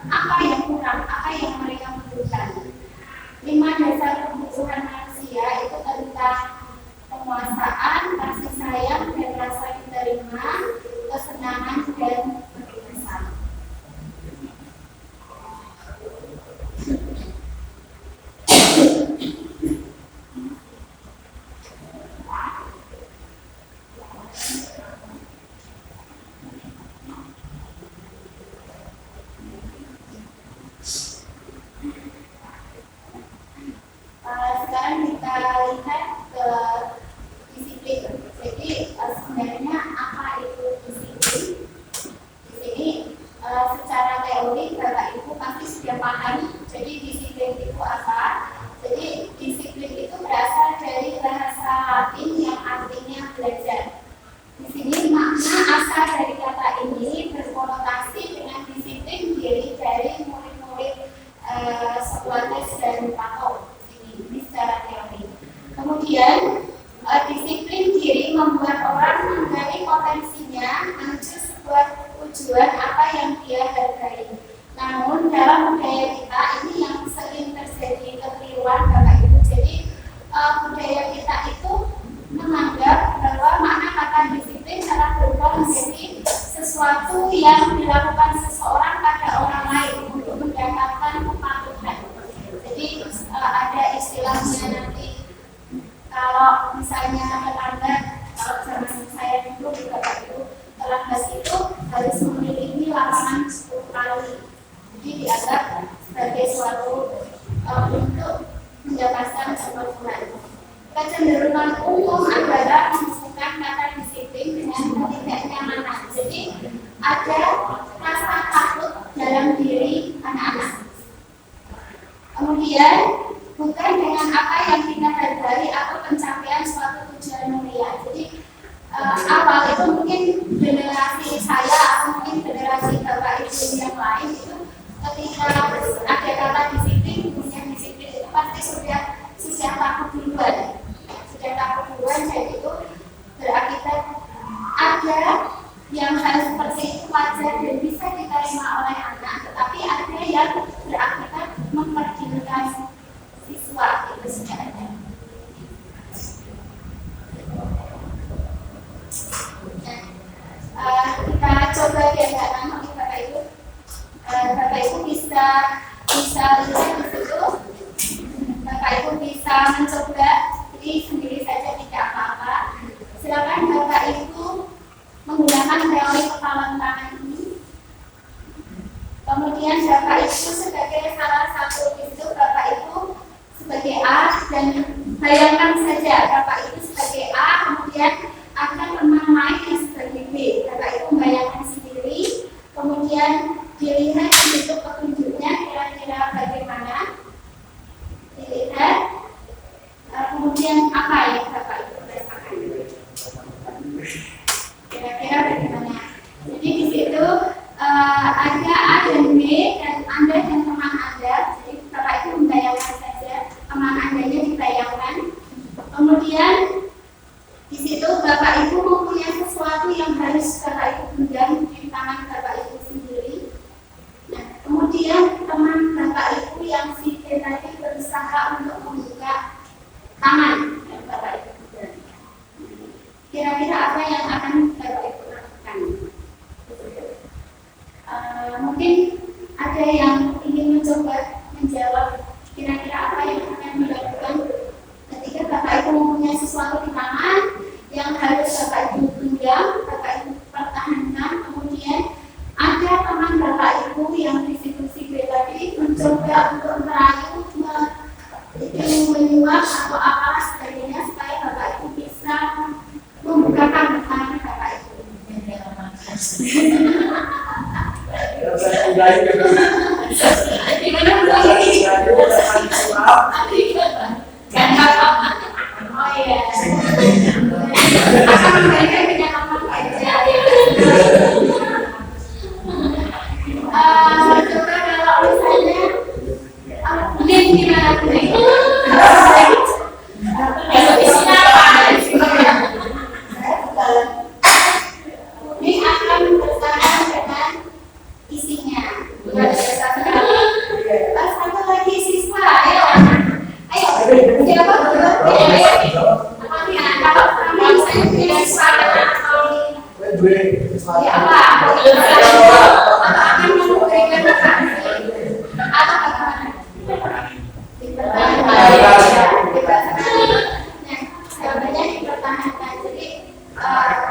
apa yang kurang, apa yang mereka butuhkan. 5 dasar kebutuhan manusia itu tentang penguasaan, kasih sayang, dan rasa diterima, kesenangan, dan kebebasan. Sekarang kita lihat ke disiplin. Jadi sebenarnya apa itu disiplin? Di sini secara teori Bapak Ibu pasti sudah paham. Jadi disiplin itu apa? Jadi disiplin itu berasal dari bahasa Latin yang artinya belajar. Di sini makna asal dari kata ini berkonotasi dengan disiplin diri dari murid-murid Sokrates dan Plato. Ini secara teori. Kemudian disiplin diri membuat orang menggali potensinya menuju sebuah tujuan apa yang dia hargai. Nah, Namun dalam budaya kita ini yang sering terjadi kekeliruan Bapak Ibu. Jadi budaya kita itu menganggap bahwa makna kata disiplin telah berubah menjadi sesuatu yang dilakukan seseorang pada orang lain untuk mendapatkan kepatuhan. Jadi ada istilahnya nanti kalau misalnya tetangga, kalau zaman saya dulu juga Bapak Ibu, tetangga itu harus memiliki lapangan 10 kali. Jadi dianggap sebagai suatu untuk mendapatkan kepatuhan. Kecenderungan umum adalah menghubungkan kata disiplin dengan ketidaknyamanan. Jadi ada rasa takut dalam diri anak-anak. Kemudian bukan dengan apa yang kita hargai atau pencapaian suatu tujuan mulia. Jadi awal itu mungkin generasi saya atau mungkin generasi Bapak Ibu yang lain itu ketika ada kata disiplin, kemudian disiplin itu pasti sudah takut duluan. Sudah takut duluan, jadi itu berakibat ada yang hal seperti itu wajar dan bisa diterima oleh anak, tetapi ada yang berakibat memperkirakan siswa itu sudah ada. Kita coba diadakan oleh Bapak Ibu. Bapak Ibu bisa lihat di situ. Bapak Ibu bisa mencoba, jadi sendiri saja tidak apa-apa. Silakan Bapak Ibu menggunakan teori kepalan tangan ini. Kemudian Bapak Ibu sebagai salah satu itu, Bapak Ibu sebagai A, dan bayangkan saja Bapak Ibu sebagai A, kemudian ada teman lain yang sebagai B. Bapak Ibu bayangkan sendiri, kemudian dilihat bentuk petunjuknya kira-kira bagaimana. Dilihat, kemudian apa yang Bapak Ibu rasakan? Kira-kira bagaimana? Jadi di situ ada A dan B dan Anda dan teman Anda. Jadi Bapak Ibu membayangkan saja, teman Andanya dibayangkan. Kemudian di situ Bapak Ibu mempunyai sesuatu yang harus Bapak Ibu pegang di tangan Bapak Ibu sendiri. Nah, kemudian teman Bapak Ibu yang si B tadi berusaha untuk membuka tangan yang Bapak Ibu pegang. Kira-kira apa yang akan Bapak Ibu lakukan? Mungkin ada yang ingin mencoba menjawab kira-kira apa yang akan dilakukan ketika Bapak Ibu mempunyai sesuatu di tangan yang harus Bapak Ibu genggam, Bapak Ibu pertahankan, kemudian ada teman Bapak Ibu yang diskusi tadi mencoba untuk merayu, menyuap atau apalah sebagainya supaya Bapak Ibu bisa membukakan tangan Bapak Ibu. Oh iya. Akan memberikan kenyaman aja. Coba kalau misalnya Lin gimana Lin? Isinya apa? Ini akan bersamaan dengan isinya. Satu lagi siswa, ayo. Siapa dulu? Kalau kamu misalnya punya suara atau ya apa? Atau akan memberikan makanan atau bagaimana? Jawabannya dipertahankan. Jadi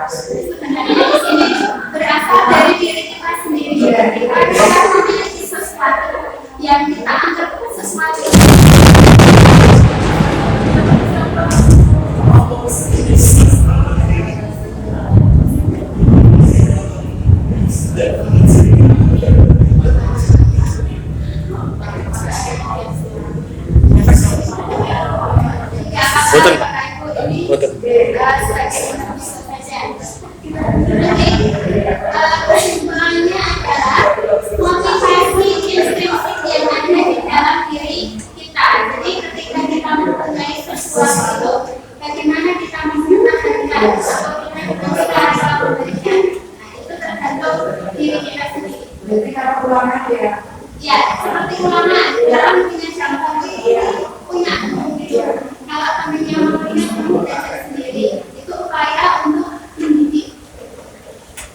sebenarnya di sini berasal dari diri kita sendiri. Kita memiliki sesuatu yang kita anggap sesuatu. Kesimpulannya adalah motivasi intrinsik yang ada di dalam diri kita. Jadi ketika kita mempunyai sesuatu, bagaimana kita mempertahankan atau kita memberikan, nah itu tergantung diri kita sendiri. Jadi kalau pulang aja ya. Ya, seperti ulangan dalam punya contoh punya. Kalau temannya mau belajar sendiri, itu upaya untuk mendidik.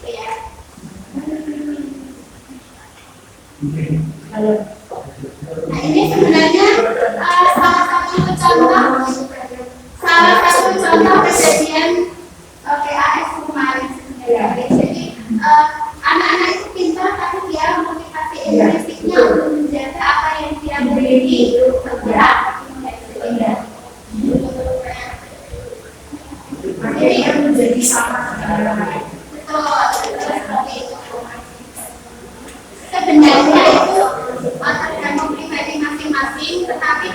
Ya. Nah, ini sebenarnya salah satu contoh kejadian PAS kemarin sebenarnya. Jadi anak-anak itu pintar, tapi dia motivasi intrinsiknya untuk menjaga apa yang dia miliki bergerak. Jadi yang menjadi sama seperti itu. Sebenarnya itu tergantung pribadi masing-masing, tetapi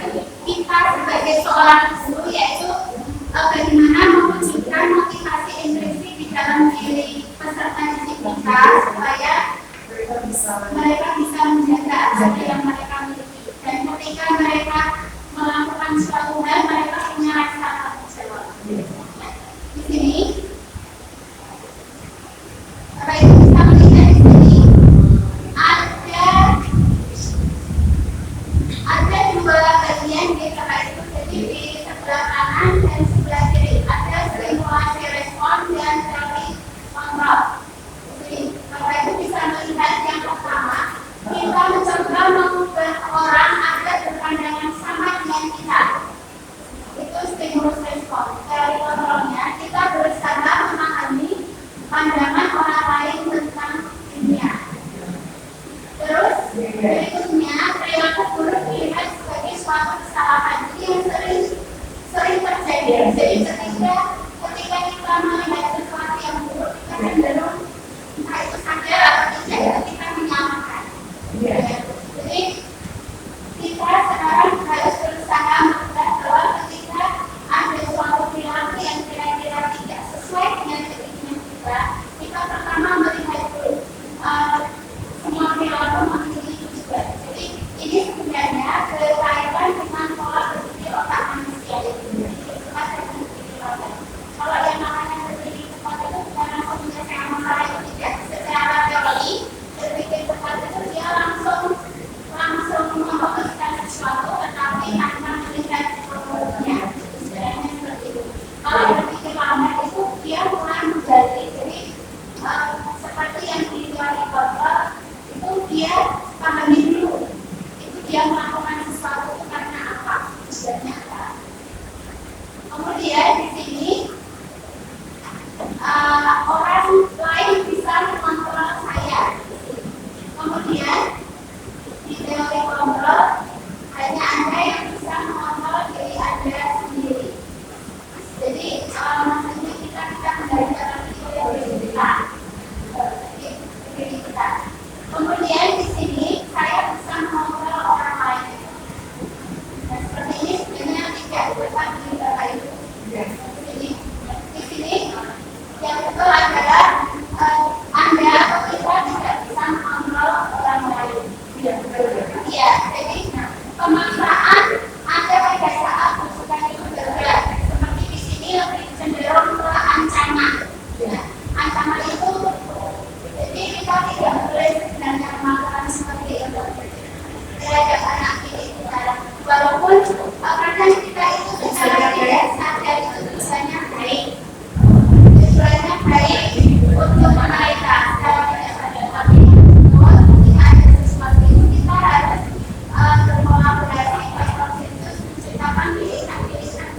kita sebagai seorang guru yaitu bagaimana mewujudkan motivasi intrinsik di dalam diri peserta didik kita supaya mereka bisa menjaga apa yang mereka miliki, dan ketika mereka melakukan suatu hal mereka punya rasa tanggung jawab. Di sini Bapak Ibu bisa melihat di sini ada dua bagian di tempat itu, jadi di sebelah kanan dan sebelah kiri ada simulasi respon dan teori kontrol. Jadi Bapak Ibu bisa melihat yang pertama, kita mencoba mengubah orang agar berpandangan sama dengan kita. Itu stimulus respon. Teori kontrolnya kita berusaha memahami pandangan orang lain tentang dunia. Terus berikutnya perilaku buruk dilihat sebagai suatu kesalahan yang sering terjadi. Jadi ketika kita melihat sesuatu yang buruk, kita cenderung entah itu sadar atau tidak kita menyalahkan. Jadi kita sekarang harus berusaha melihat bahwa ketika ada suatu perilaku yang kira-kira tidak sesuai dengan keinginan kita pertama melihat dulu semua perilaku memiliki juga. Jadi ini sebenarnya berkaitan dengan pola berpikir otak manusia. Kalau yang namanya berpikir cepat itu bukan langsung saya memahami itu tidak. Secara teori berpikir cepat itu dia langsung memfokuskan sesuatu, tetapi hanya melihat problemnya. Sebenarnya seperti itu. Kalau berpikir lambat itu dia mulai menggali. Jadi seperti yang di teori kontrol itu dia pahami dulu itu dia melakukan sesuatu itu karena apa, tujuannya apa. Kemudian di sini orang lain bisa mengontrol saya. Kemudian di teori kontrol hanya Anda yang bisa mengontrol diri Anda sendiri. Jadi maksudnya kita belajar diri kita. Kemudian di sini saya bisa mengontrol orang lain. Nah, seperti ini sebenarnya tidak dapat di Bapak Ibu. Di sini yang betul adalah Anda atau kita tidak bisa mengontrol orang lain. Ya, jadi pemaksaan ada pada saat masukan itu bergerak. Seperti di sini lebih cenderung ke ancaman. Ancaman itu jadi kita tidak boleh sebenarnya melakukan seperti itu terhadap anak didik kita. Walaupun kadang kita itu secara tidak sadar itu tujuannya baik untuk mereka secara tidak sadar, tapi ketika ada sesuatu itu kita harus berkolaborasi berkonsensus menciptakan pilihan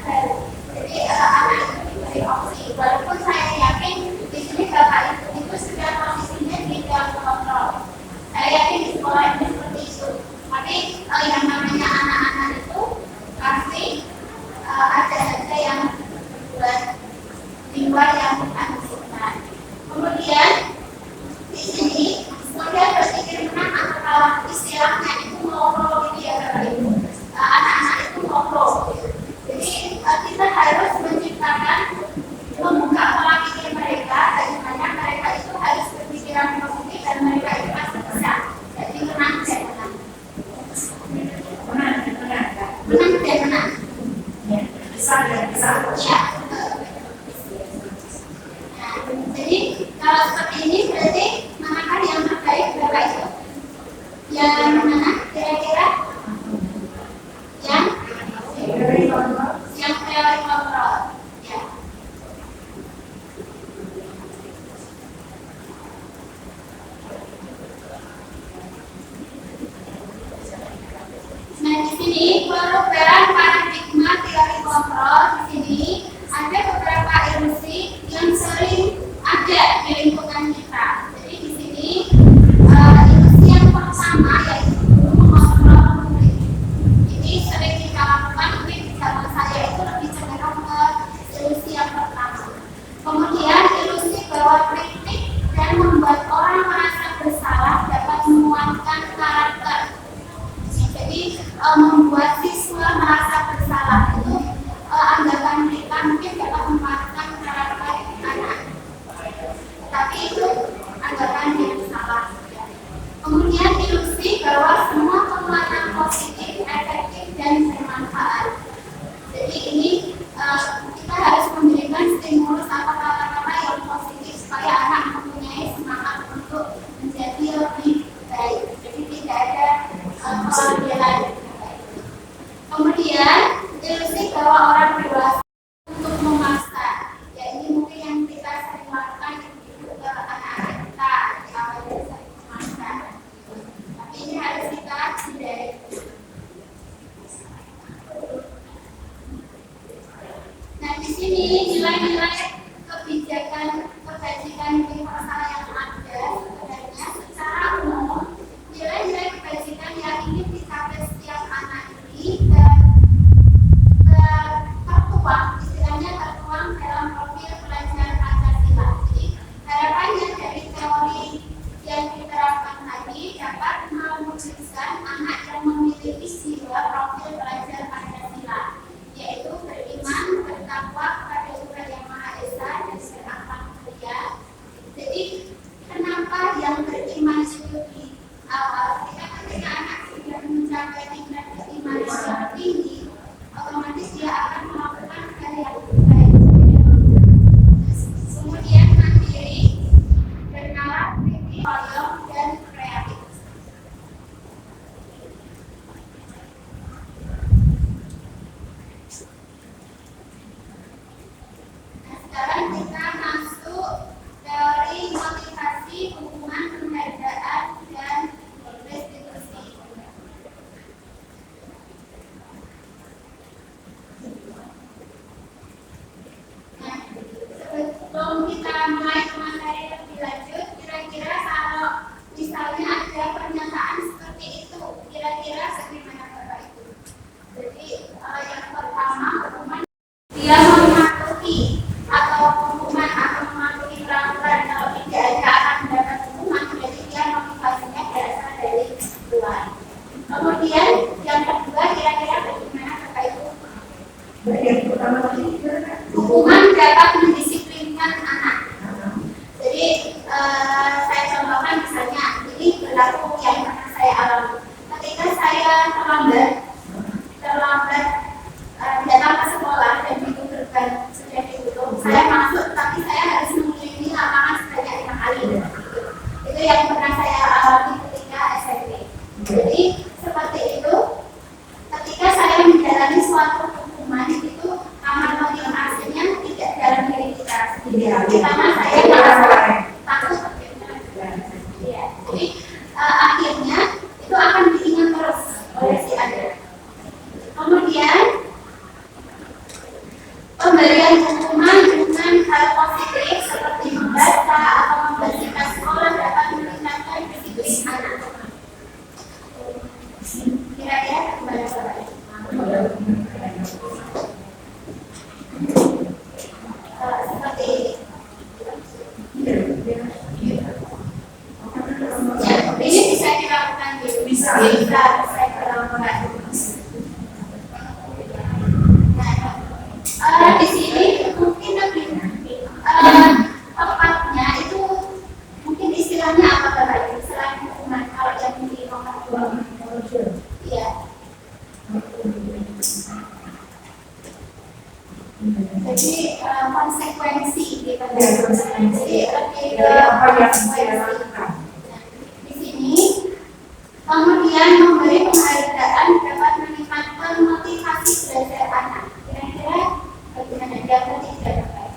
baru. Jadi anak itu diberi opsi. Walaupun saya yakin di sini Bapak Ibu itu sudah posisinya di dalam kontrol. Saya yakin di sekolah ini seperti itu. Tapi yang namanya anak-anak itu pasti ada yang buat di luar yang bukan disiplin. Kemudian di sini model berpikir menang atau istilahnya itu ngobrol gitu ya Bapak Ibu. Anak-anak itu ngobrol. Jadi kita harus menciptakan membuka pola pikir mereka, bagaimana mereka itu harus berpikiran positif dan mereka itu pasti bisa. Jadi menang dan menang. Menang dan menang. Bisa dan bisa. Ya. Nah, jadi kalau seperti ini berarti manakan yang terbaik Bapak Ibu. Yang mana sini perubahan paradigma teori kontrol. Di sini ada beberapa ilusi yang sering ada di lingkungan kita. Jadi di sini ilusi yang pertama yaitu mengontrol publik. Ini sering kita lakukan, mungkin di zaman saya itu lebih cenderung ke ilusi yang pertama. Kemudian ilusi bahwa kritik dan membuat orang merasa bersalah dapat menguatkan karakter. Jadi membuat siswa merasa bersalah itu anggapan mereka mungkin dapat menguatkan karakter anak. Tapi itu anggapan yang salah. Kemudian ilusi bahwa semua kekuatan positif, efektif dan bermanfaat. Jadi ini kita harus memberikan stimulus atau kata-kata yang positif supaya anak mempunyai semangat untuk menjadi lebih baik. Jadi tidak ada kelebihan. Kemudian ilusi bahwa orang dewasa untuk memaksa. Ya ini mungkin yang kita sering lakukan ke anak-anak kita kalau kita sering memaksa. Tapi ini harus kita hindari. Nah di sini nilai-nilai kebijakan kebajikan universal yang ada sebenarnya secara umum nilai-nilai kebajikan yang ingin dicapai setiap anak ini tertuang, istilahnya tertuang dalam profil pelajar Pancasila. Jadi harapannya dari teori yang diterapkan tadi dapat mewujudkan anak yang memiliki jiwa profil pelajar Pancasila, yaitu beriman, bertakwa kepada Tuhan Yang Maha Esa dan berakhlak mulia. Jadi kenapa yang beriman itu di awal? Ketika anak sudah mencapai tingkat keimanan yang tinggi, otomatis dia akan melakukan hal yang baik. Kemudian mandiri, bernalar, kritis, loyal, dan kreatif. Sekarang kita masuk teori motivasi, hubungan, penghargaan, dan restitusi. Nah, sebelum kita mulai ke materi lebih lanjut, kira-kira kalau misalnya ada pernyataan seperti itu, kira-kira bagaimana Bapak Ibu? Jadi yang pertama, hukuman dia mematuhi atau hukuman atau mematuhi peraturan, kalau tidak ada akan mendapat hukuman, jadi dia motivasinya berasal dari luar. Kemudian yang kedua kira-kira bagaimana Bapak Ibu? Yang pertama tadi Hukuman dapat mendisiplinkan anak. Jadi saya contohkan misalnya ini berlaku yang pernah saya alami. Ketika saya terlambat datang ke sekolah dan pintu gerbang sudah ditutup, saya masuk tapi saya harus mengelilingi lapangan sebanyak 5 kali. Itu yang pernah saya alami ketika SMP. Jadi seperti itu, ketika saya menjalani suatu hukuman itu kamar motivasinya tidak dalam diri kita sendiri, karena saya merasa takut. Ya, jadi akhirnya itu akan diingat terus oleh si anak. Kemudian pemberian hukuman dengan hal positif seperti membaca atau membersihkan sekolah dapat meningkatkan disiplin anak. Kira-kira bagaimana Bapak? Seperti ini. Ini bisa dilakukan bisa saya terangkan. Di sini mungkin lebih tepatnya itu mungkin istilahnya apa Bapak? Selain hukuman kalau yang di nomor 2. Iya. Jadi konsekuensi gitu. Jadi lebih ke konsekuensi. Di sini kemudian memberi penghargaan dapat meningkatkan motivasi belajar anak. Kira-kira bagaimana yang ketiga Bapak?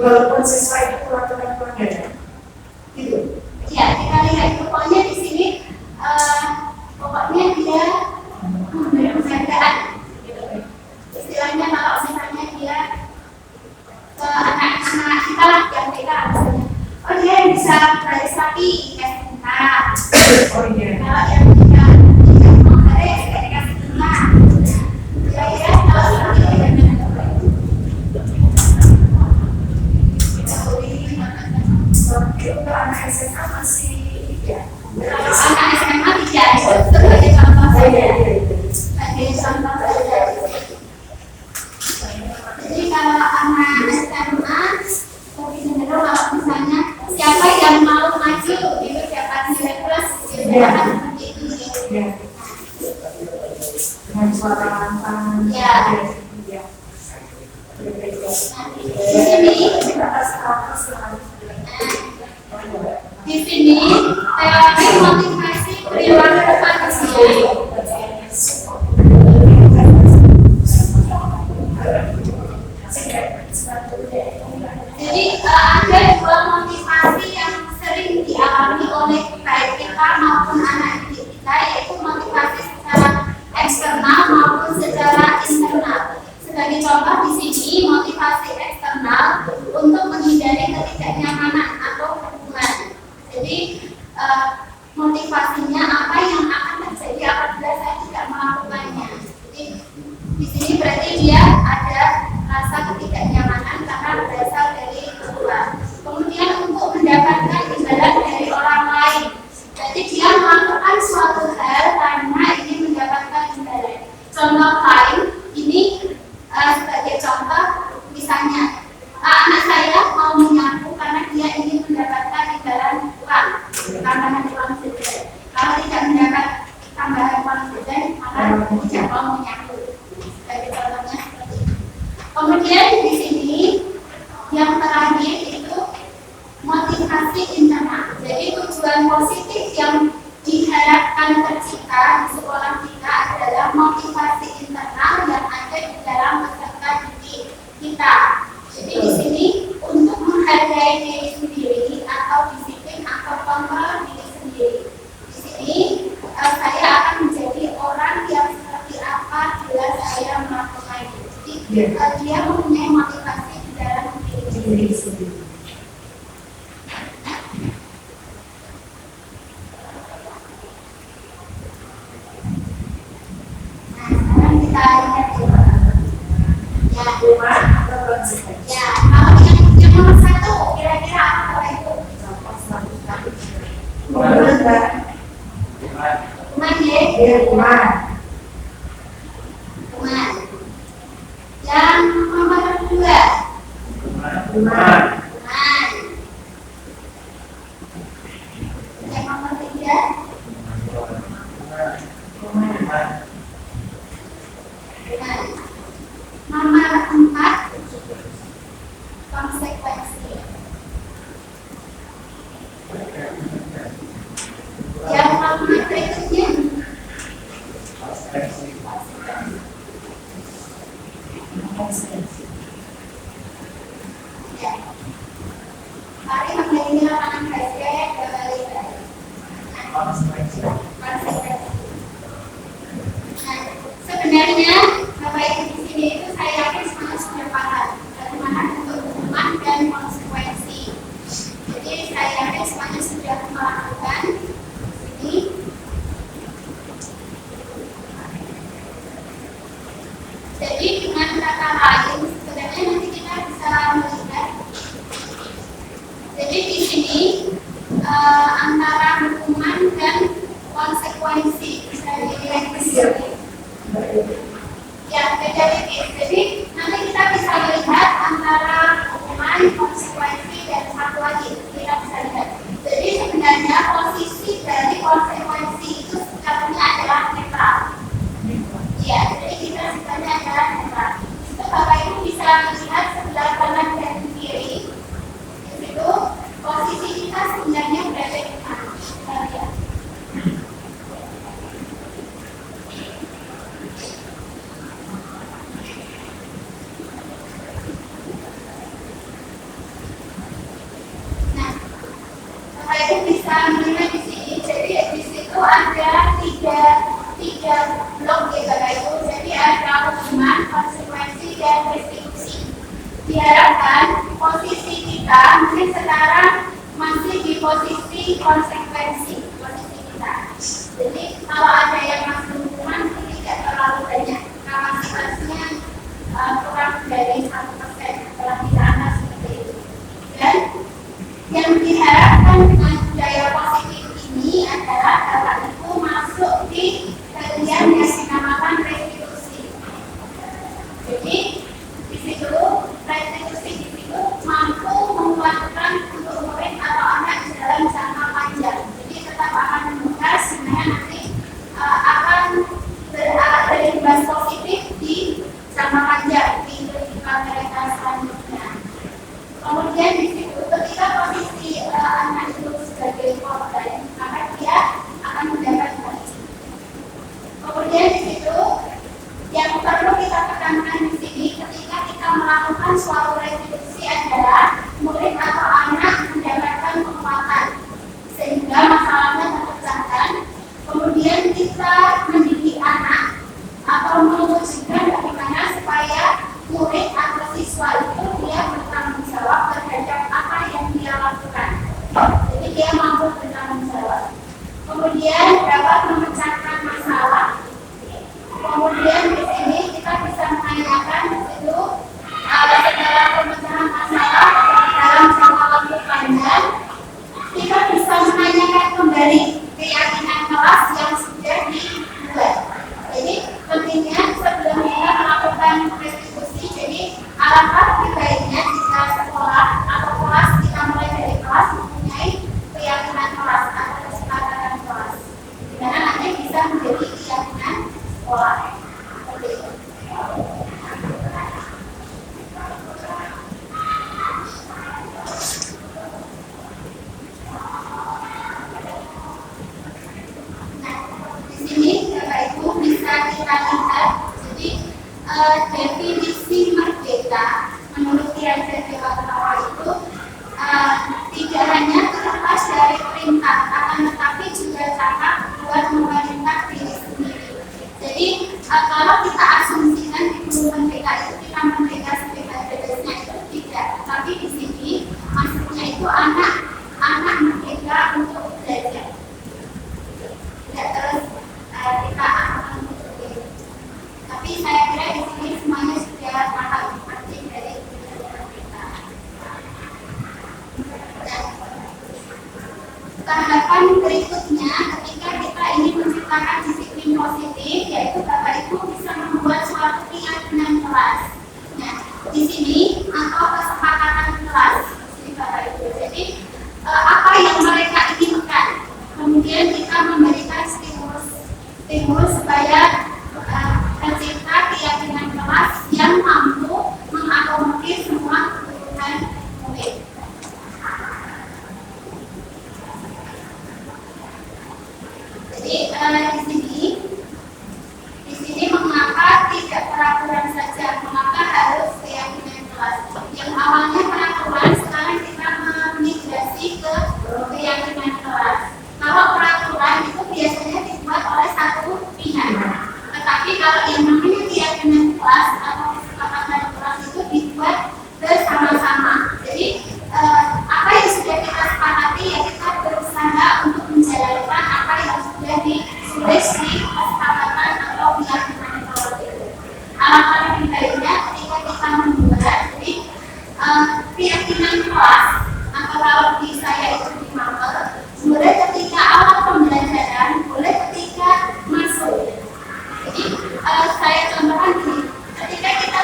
walaupun siswa itu peraturan pelanggaran gitu. Ya, kita lihat pokoknya di sini bisa baris lagi kayak bunga. Oh iya. Kalau yang punya mau baris kayak dikasih bunga. Ya kalau Untuk anak SMA masih ya. anak SMA tidak itu sebagai contoh Oh saja. iya. Sebagai contoh saja. Jadi kalau anak SMA lebih cenderung kalau misalnya siapa yang mau maju itu dapat nilai plus biasanya akan seperti itu. Ya. Dengan suara lantang. Ya. Ya. Di sini di sini teori motivasi perilaku manusia. Jadi ada dua motivasi yang sering dialami oleh baik kita maupun anak didik kita, yaitu motivasi secara eksternal maupun secara internal. Sebagai contoh di sini motivasi eksternal untuk menghindari ketidaknyamanan atau hubungan. Jadi motivasinya apa yang akan terjadi apabila saya tidak melakukannya. Jadi di sini berarti dia ada rasa ketidaknyamanan karena berasal dari luar. Kemudian untuk mendapatkan imbalan dari orang lain. Jadi dia melakukan suatu hal karena ingin mendapatkan imbalan. Contoh lain ini sebagai contoh misalnya anak saya mau menyapu karena dia ingin mendapatkan imbalan uang, tambahan uang jajan. Kalau tidak mendapat tambahan uang jajan maka tidak mau menyapu. Sebagai contohnya seperti itu. Kemudian di sini yang terakhir itu motivasi internal. Jadi tujuan positif yang diharapkan tercipta di sekolah kita adalah motivasi internal yang ada di dalam peserta didik kita. Jadi di sini untuk menghargai diri sendiri atau disiplin atau kontrol diri sendiri. Di sini saya akan menjadi orang yang seperti apa bila saya melakukan itu. Jadi dia mempunyai motivasi di dalam diri sendiri. Kita lihat coba. Ya, ya, kalau yang nomor satu, kira-kira apa itu? Kuman ya? Kuman. Kuman. Yang nomor dua? Kuman. Kuman. Yang nomor tiga? Kuman. Kuman. Nomor empat? Konsekuensi. Yang nomor berikutnya? Ya. Mari menjadi lapangan basket kembali. Konsekuensi. Nah, sebenarnya Bapak Ibu di sini itu saya yakin semua sudah paham bagaimana bentuk hukuman dan konsekuensi. Jadi saya yakin semuanya sudah melakukan ini. Jadi dengan kata lain sebenarnya nanti kita bisa melihat. Jadi di sini antara hukuman dan konsekuensi bisa dilihat di sini. Ya, beda tipis. Jadi nanti kita bisa melihat antara hukuman, konsekuensi dan satu lagi kita bisa lihat. Jadi sebenarnya posisi dari konsekuensi itu sebenarnya adalah netral. Ya, jadi kita sebenarnya adalah netral. Itu Bapak Ibu bisa melihat sebelah kanan dan kiri. Di situ posisi kita sebenarnya berada di mana? Kita lihat. Itu bisa melihat di sini. Jadi di situ ada tiga blok ya Bapak Ibu. Jadi ada hukuman, konsekuensi dan restitusi. Diharapkan posisi kita mungkin sekarang masih di posisi konsekuensi posisi kita. Jadi kalau ada yang masuk hukuman tidak terlalu banyak, kapasitasnya kurang dari 1% setelah pidana seperti itu. Dan yang diharapkan dengan budaya positif ini adalah Bapak Ibu masuk di bagian yang dinamakan restitusi. Jadi di situ restitusi di situ mampu menguatkan untuk murid atau anak dalam jangka panjang. Jadi tetap akan membuka sebenarnya nanti akan berimbas positif di jangka panjang di kehidupan mereka selanjutnya. Kemudian di situ ketika posisi anak itu sebagai korban, maka dia akan mendapat gaji. Kemudian di situ yang perlu kita tekankan di sini ketika kita melakukan suatu restitusi adalah murid atau anak mendapatkan penguatan sehingga masalahnya terpecahkan. Kemudian kita mendidik anak atau mewujudkan bagaimana supaya murid atau siswa itu dia bertanggung jawab terhadap apa yang dia lakukan. Jadi dia mampu bertanggung jawab. Kemudian dapat memecahkan masalah. Kemudian di sini kita bisa menanyakan di situ setelah pemecahan masalah dalam jangka waktu panjang, kita bisa menanyakan kembali keyakinan kelas yang sudah dibuat. Jadi pentingnya sebelum kita melakukan restitusi, jadi alangkah baiknya jika sekolah atau kelas kita mulai dari kelas mempunyai keyakinan kelas atau kesepakatan kelas, di mana nanti bisa menjadi keyakinan sekolah. Seperti itu. Ini Bapak Ibu bisa kita lihat, jadi definisi merdeka menurut Raja Dewata itu tidak hanya terlepas dari perintah, akan tetapi juga cara buat memerintah diri sendiri. Jadi kalau kita asumsikan di merdeka itu kita merdeka sebebas-bebasnya itu tidak, tapi di sini maksudnya itu anak merdeka untuk belajar. Tidak terus kita akan untuk tapi saya kira di sini semuanya sudah paham arti dari merdeka. Tahapan berikutnya ketika kita ingin menciptakan disiplin positif, yaitu Bapak Ibu bisa membuat suatu keyakinan kelas. Nah, di sini atau kesepakatan kelas, di Bapak Ibu. Jadi apa yang mereka inginkan, kemudian kita memberikan stimulus supaya tercipta keyakinan kelas yang mampu mengakomodir semua kebutuhan murid. Jadi di sini mengapa tidak peraturan saja, mengapa harus keyakinan kelas? Yang awalnya peraturan, sekarang kita migrasi ke keyakinan kelas. Kalau peraturan itu biasanya dibuat oleh satu pihak, tetapi kalau yang namanya keyakinan kelas atau kesepakatan kelas itu dibuat bersama-sama. Jadi apa yang sudah kita sepakati ya kita berusaha untuk menjalankan apa yang sudah ditulis di kesepakatan atau keyakinan kelas itu. Alangkah lebih baiknya ketika kita membuat jadi keyakinan kelas atau kalau di saya itu di Mapel, boleh ketika awal pembelajaran, boleh ketika masuk. Jadi saya contohkan gini, ketika kita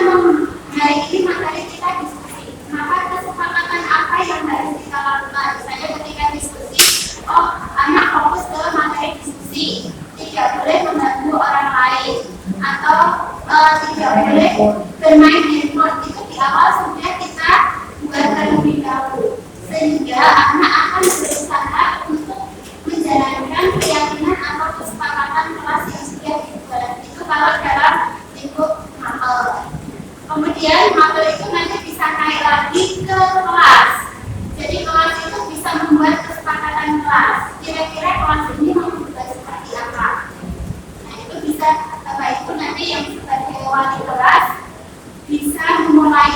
hari ini materi kita diskusi, maka kesepakatan apa yang harus kita lakukan? Misalnya ketika diskusi, anak fokus ke materi diskusi, tidak boleh mengganggu orang lain, atau tidak boleh bermain handphone. Itu di awal sudah kita buat terlebih dahulu, sehingga anak akan berusaha untuk menjalankan keyakinan atau kesepakatan kelas yang sudah dibuat. Itu kalau dalam lingkup Mapel. Kemudian Mapel itu nanti bisa naik lagi ke kelas. Jadi kelas itu bisa membuat kesepakatan kelas. Kira-kira kelas ini mau dibuat seperti apa? Nah itu bisa Bapak Ibu nanti yang sebagai wali kelas bisa memulai.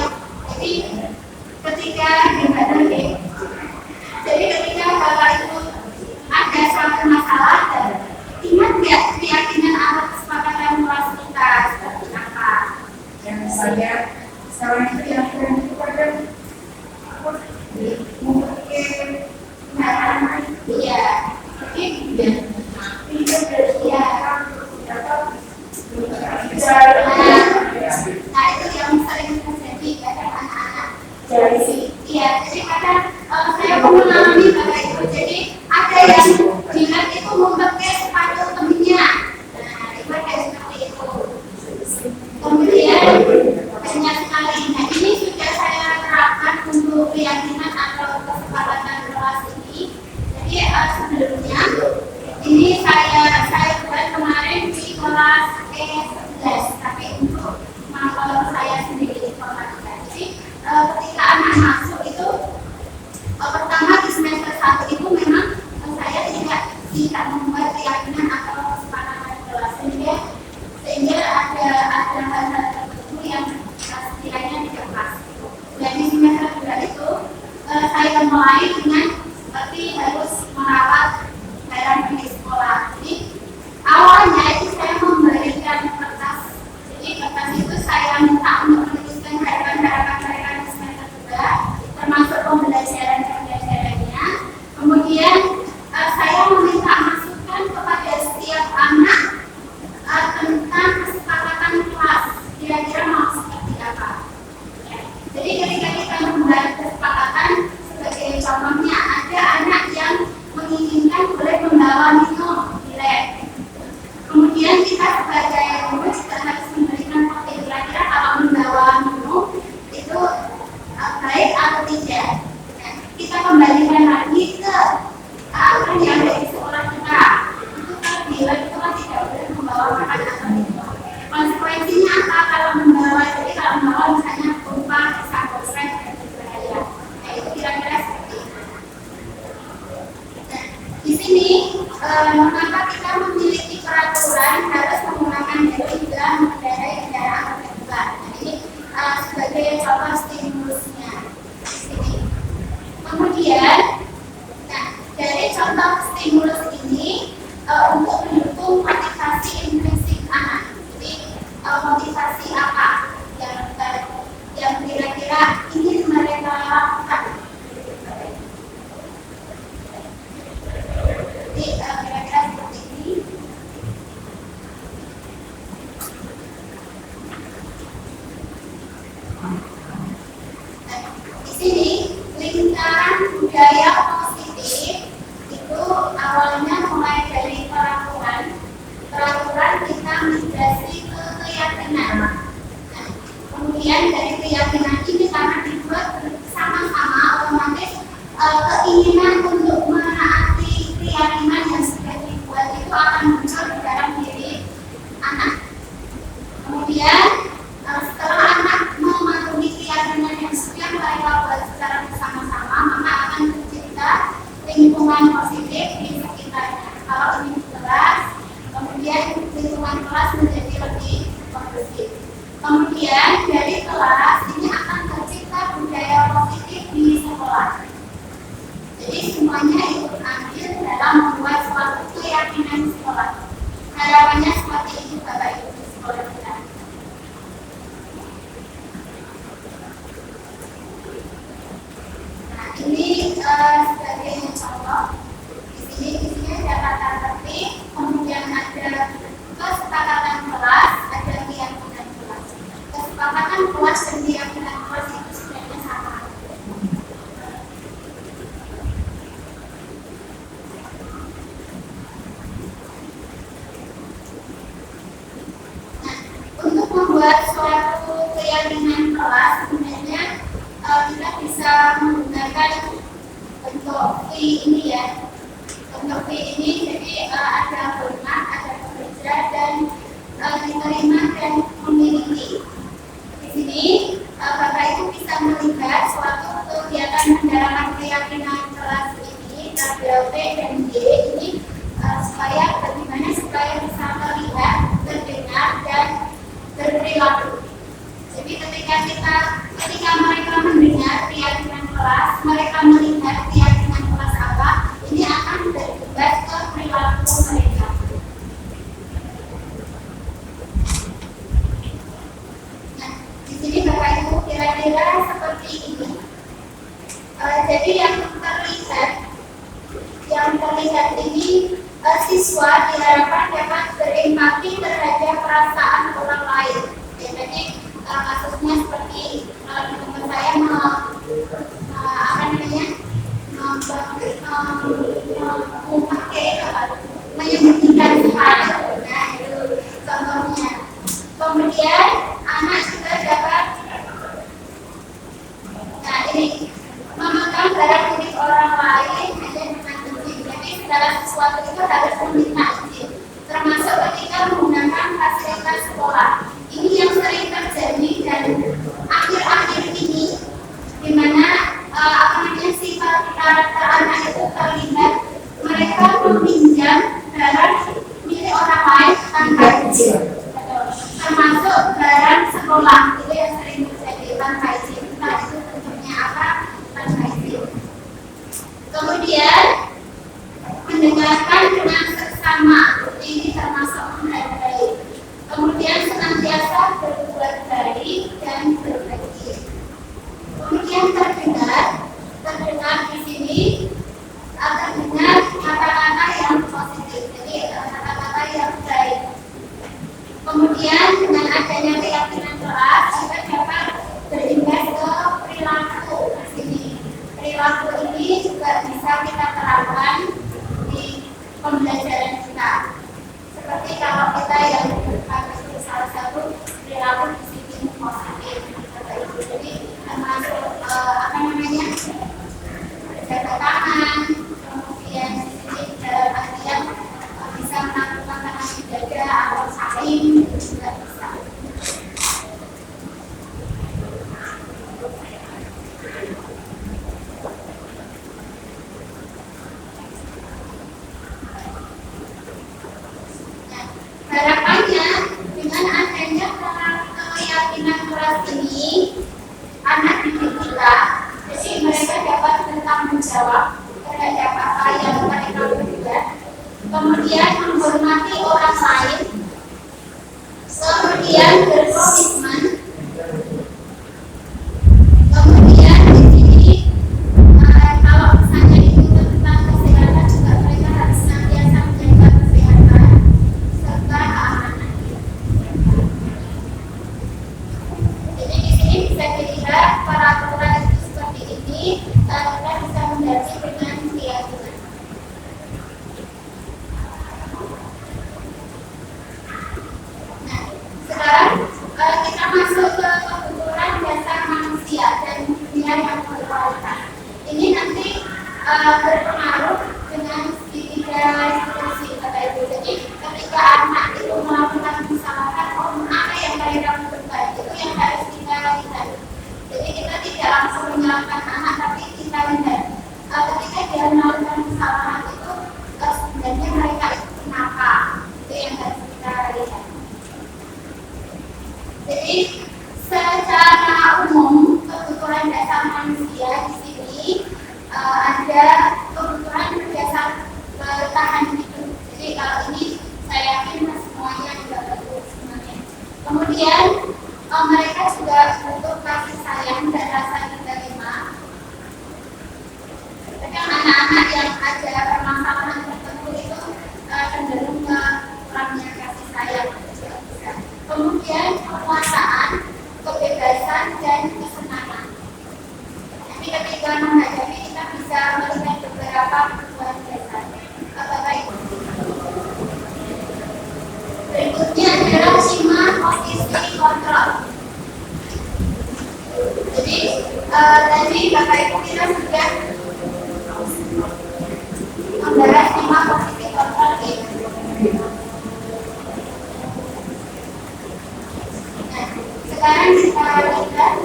Jadi ketika Bapak ini. Jadi sebelumnya ini saya buat kemarin di kelas E11, tapi untuk kalau saya sendiri informatika. Jadi ketika anak masuk itu pertama di semester 1 itu memang saya tidak membuat keyakinan atau kesepakatan kelas sehingga ada hal-hal tertentu yang sekiranya tidak pas. Dan di semester 2 itu saya mulai dengan seperti harus merawat barang di sekolah. Jadi awalnya itu saya memberikan kertas. Jadi kertas itu saya minta untuk menuliskan harapan-harapan mereka di semester 2, termasuk pembelajarannya. Kemudian saya meminta masukan kepada setiap anak tentang kesepakatan kelas, kira-kira mau seperti apa. Ya. Jadi ketika kita membuat kesepakatan, sebagai contohnya ada anak yang menginginkan boleh membawa minum di lab. Kemudian kita sebagai guru juga harus memberikan kopi, kira-kira kalau membawa minum itu baik atau tidak. Nah, kita kembalikan lagi ke apa yang ada di sekolah kita. Itu bila itu kan tidak boleh membawa makanan atau minum. Konsekuensinya apa kalau membawa? Jadi kalau membawa misalnya tumpah, sabun, dan sebagainya. Nah itu kira-kira seperti itu. Nah, di sini mengapa kita memiliki peraturan harus menggunakan diri dan mengendarai kendaraan roda 2. Nah, ini sebagai contoh stimulusnya. Kemudian, nah, dari contoh stimulus ini untuk mendukung motivasi intrinsik anak. Jadi motivasi apa yang kira-kira ingin mereka lakukan? Jadi kira-kira seperti ini. Nah, di sini lingkaran budaya positif itu awalnya mulai dari peraturan kita migrasi ke keyakinan. Nah, kemudian dari keyakinan ini karena dibuat sama-sama otomatis keinginan untuk menaati keyakinan yang sudah dibuat itu akan muncul di dalam diri anak. Kemudian setelah anak mematuhi keyakinan yang sudah mereka buat secara bersama-sama, maka akan tercipta lingkungan positif di sekitarnya. Kalau ini kelas, kemudian lingkungan kelas menjadi lebih kondusif. Kemudian dari kelas ini akan tercipta budaya positif di sekolah. Jadi semuanya ikut andil dalam membuat suatu keyakinan sekolah. Harapannya seperti itu Bapak Ibu di sekolah kita. Nah ini sebagai contoh. Di sini ada kata tertib, kemudian ada kesepakatan kelas, ada keyakinan kelas. Kesepakatan kelas dan keyakinan kelas itu sebenarnya sama. Nah, untuk membuat suatu keyakinan kelas sebenarnya kita bisa menggunakan bentuk V ini ya. Bentuk V ini jadi ada hormat, ada bekerja, dan diterima dan memiliki. Di sini Bapak Ibu bisa melihat suatu kegiatan mendalaman keyakinan kelas ini, tabel P dan G ini supaya bagaimana supaya bisa melihat, mendengar, dan berperilaku. Jadi ketika mereka mendengar keyakinan kelas, mereka melihat keyakinan kelas apa, ini akan berimbas ke perilaku mereka. Nah, di sini Bapak Ibu kira-kira seperti ini. Jadi yang terlihat ini siswa diharapkan dapat berempati terhadap perasaan orang lain. Ya, jadi kasusnya seperti teman saya menyembunyikan sesuatu. Nah, itu contohnya. Kemudian anak juga dapat, nah ini memegang barang milik orang lain dan segala sesuatu itu harus meminta izin, termasuk ketika menggunakan fasilitas sekolah. Ini yang sering terjadi dan akhir-akhir ini, di mana sifat karakter anak itu terlihat mereka meminjam barang milik orang lain tanpa izin, termasuk barang sekolah itu yang sering terjadi tanpa izin. Nah, itu bentuknya apa? Tanpa izin. Kemudian mendengarkan dengan seksama, ini termasuk menghargai. Kemudian senantiasa berbuat baik dan berbagi. Kemudian terdengar di sini terdengar kata-kata yang positif, jadi kata-kata yang baik. Kemudian dengan adanya keyakinan keras juga dapat berimbas ke perilaku di sini. Perilaku ini juga bisa kita terapkan di pembelajaran kita. Seperti kalau kita yang harus salah satu perilaku di sini positif, jadi termasuk jaga tangan, kemudian di sini dalam artian bisa melakukan tangan menjaga atau saling juga bisa. Harapannya dengan adanya keyakinan keras ini, anak didik kita, jadi mereka dapat bertanggung jawab terhadap apa yang mereka berbuat, kemudian menghormati orang lain, kemudian berkomitmen, kemudian di sini kalau misalnya itu tentang kesehatan juga mereka harus senantiasa menjaga kesehatan serta keamanan. Jadi di sini bisa dilihat peraturan seperti ini kita bisa mendasari dengan keyakinan. Nah, sekarang kita masuk ke kebutuhan dasar manusia dan dunia yang berkualitas. Ini nanti berpengaruh dengan tiga institusi kata Ibu. Jadi ketika anak itu melakukan kesalahan, apa yang mereka lakukan itu yang harus kita lihat. Jadi kita tidak langsung menyalahkan anak, tapi kita lihat ketika dia melakukan kesalahan itu sebenarnya mereka itu kenapa, itu yang harus kita lihat. Jadi secara umum kebutuhan dasar manusia di sini ada kebutuhan dasar bertahan hidup. Jadi kalau ini saya yakin semuanya juga bagus semuanya. Kemudian mereka juga butuh kasih sayang dan rasa diterima. Kadang anak-anak yang ada permasalahan tertentu itu cenderung ke kurangnya kasih sayang. Kemudian kekuasaan, kebebasan dan kesenangan. Jadi ketika menghadapi kita bisa melihat beberapa kebutuhan dasar. Baik. Berikutnya adalah skema posisi kontrol. Jadi tadi Bapak Ibu kita sudah membahas skema posisi kontrol ini. Nah, sekarang kita lihat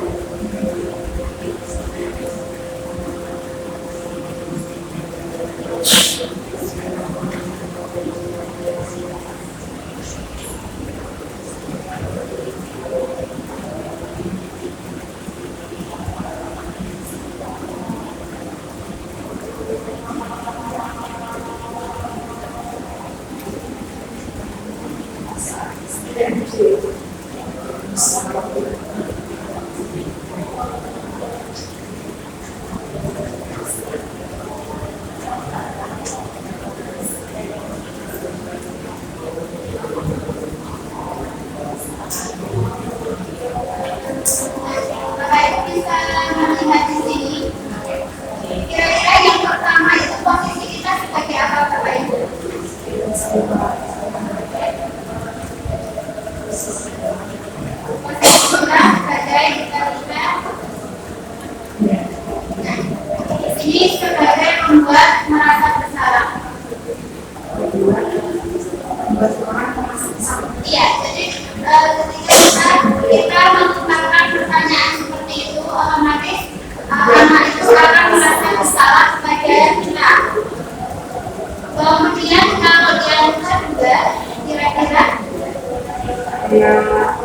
ada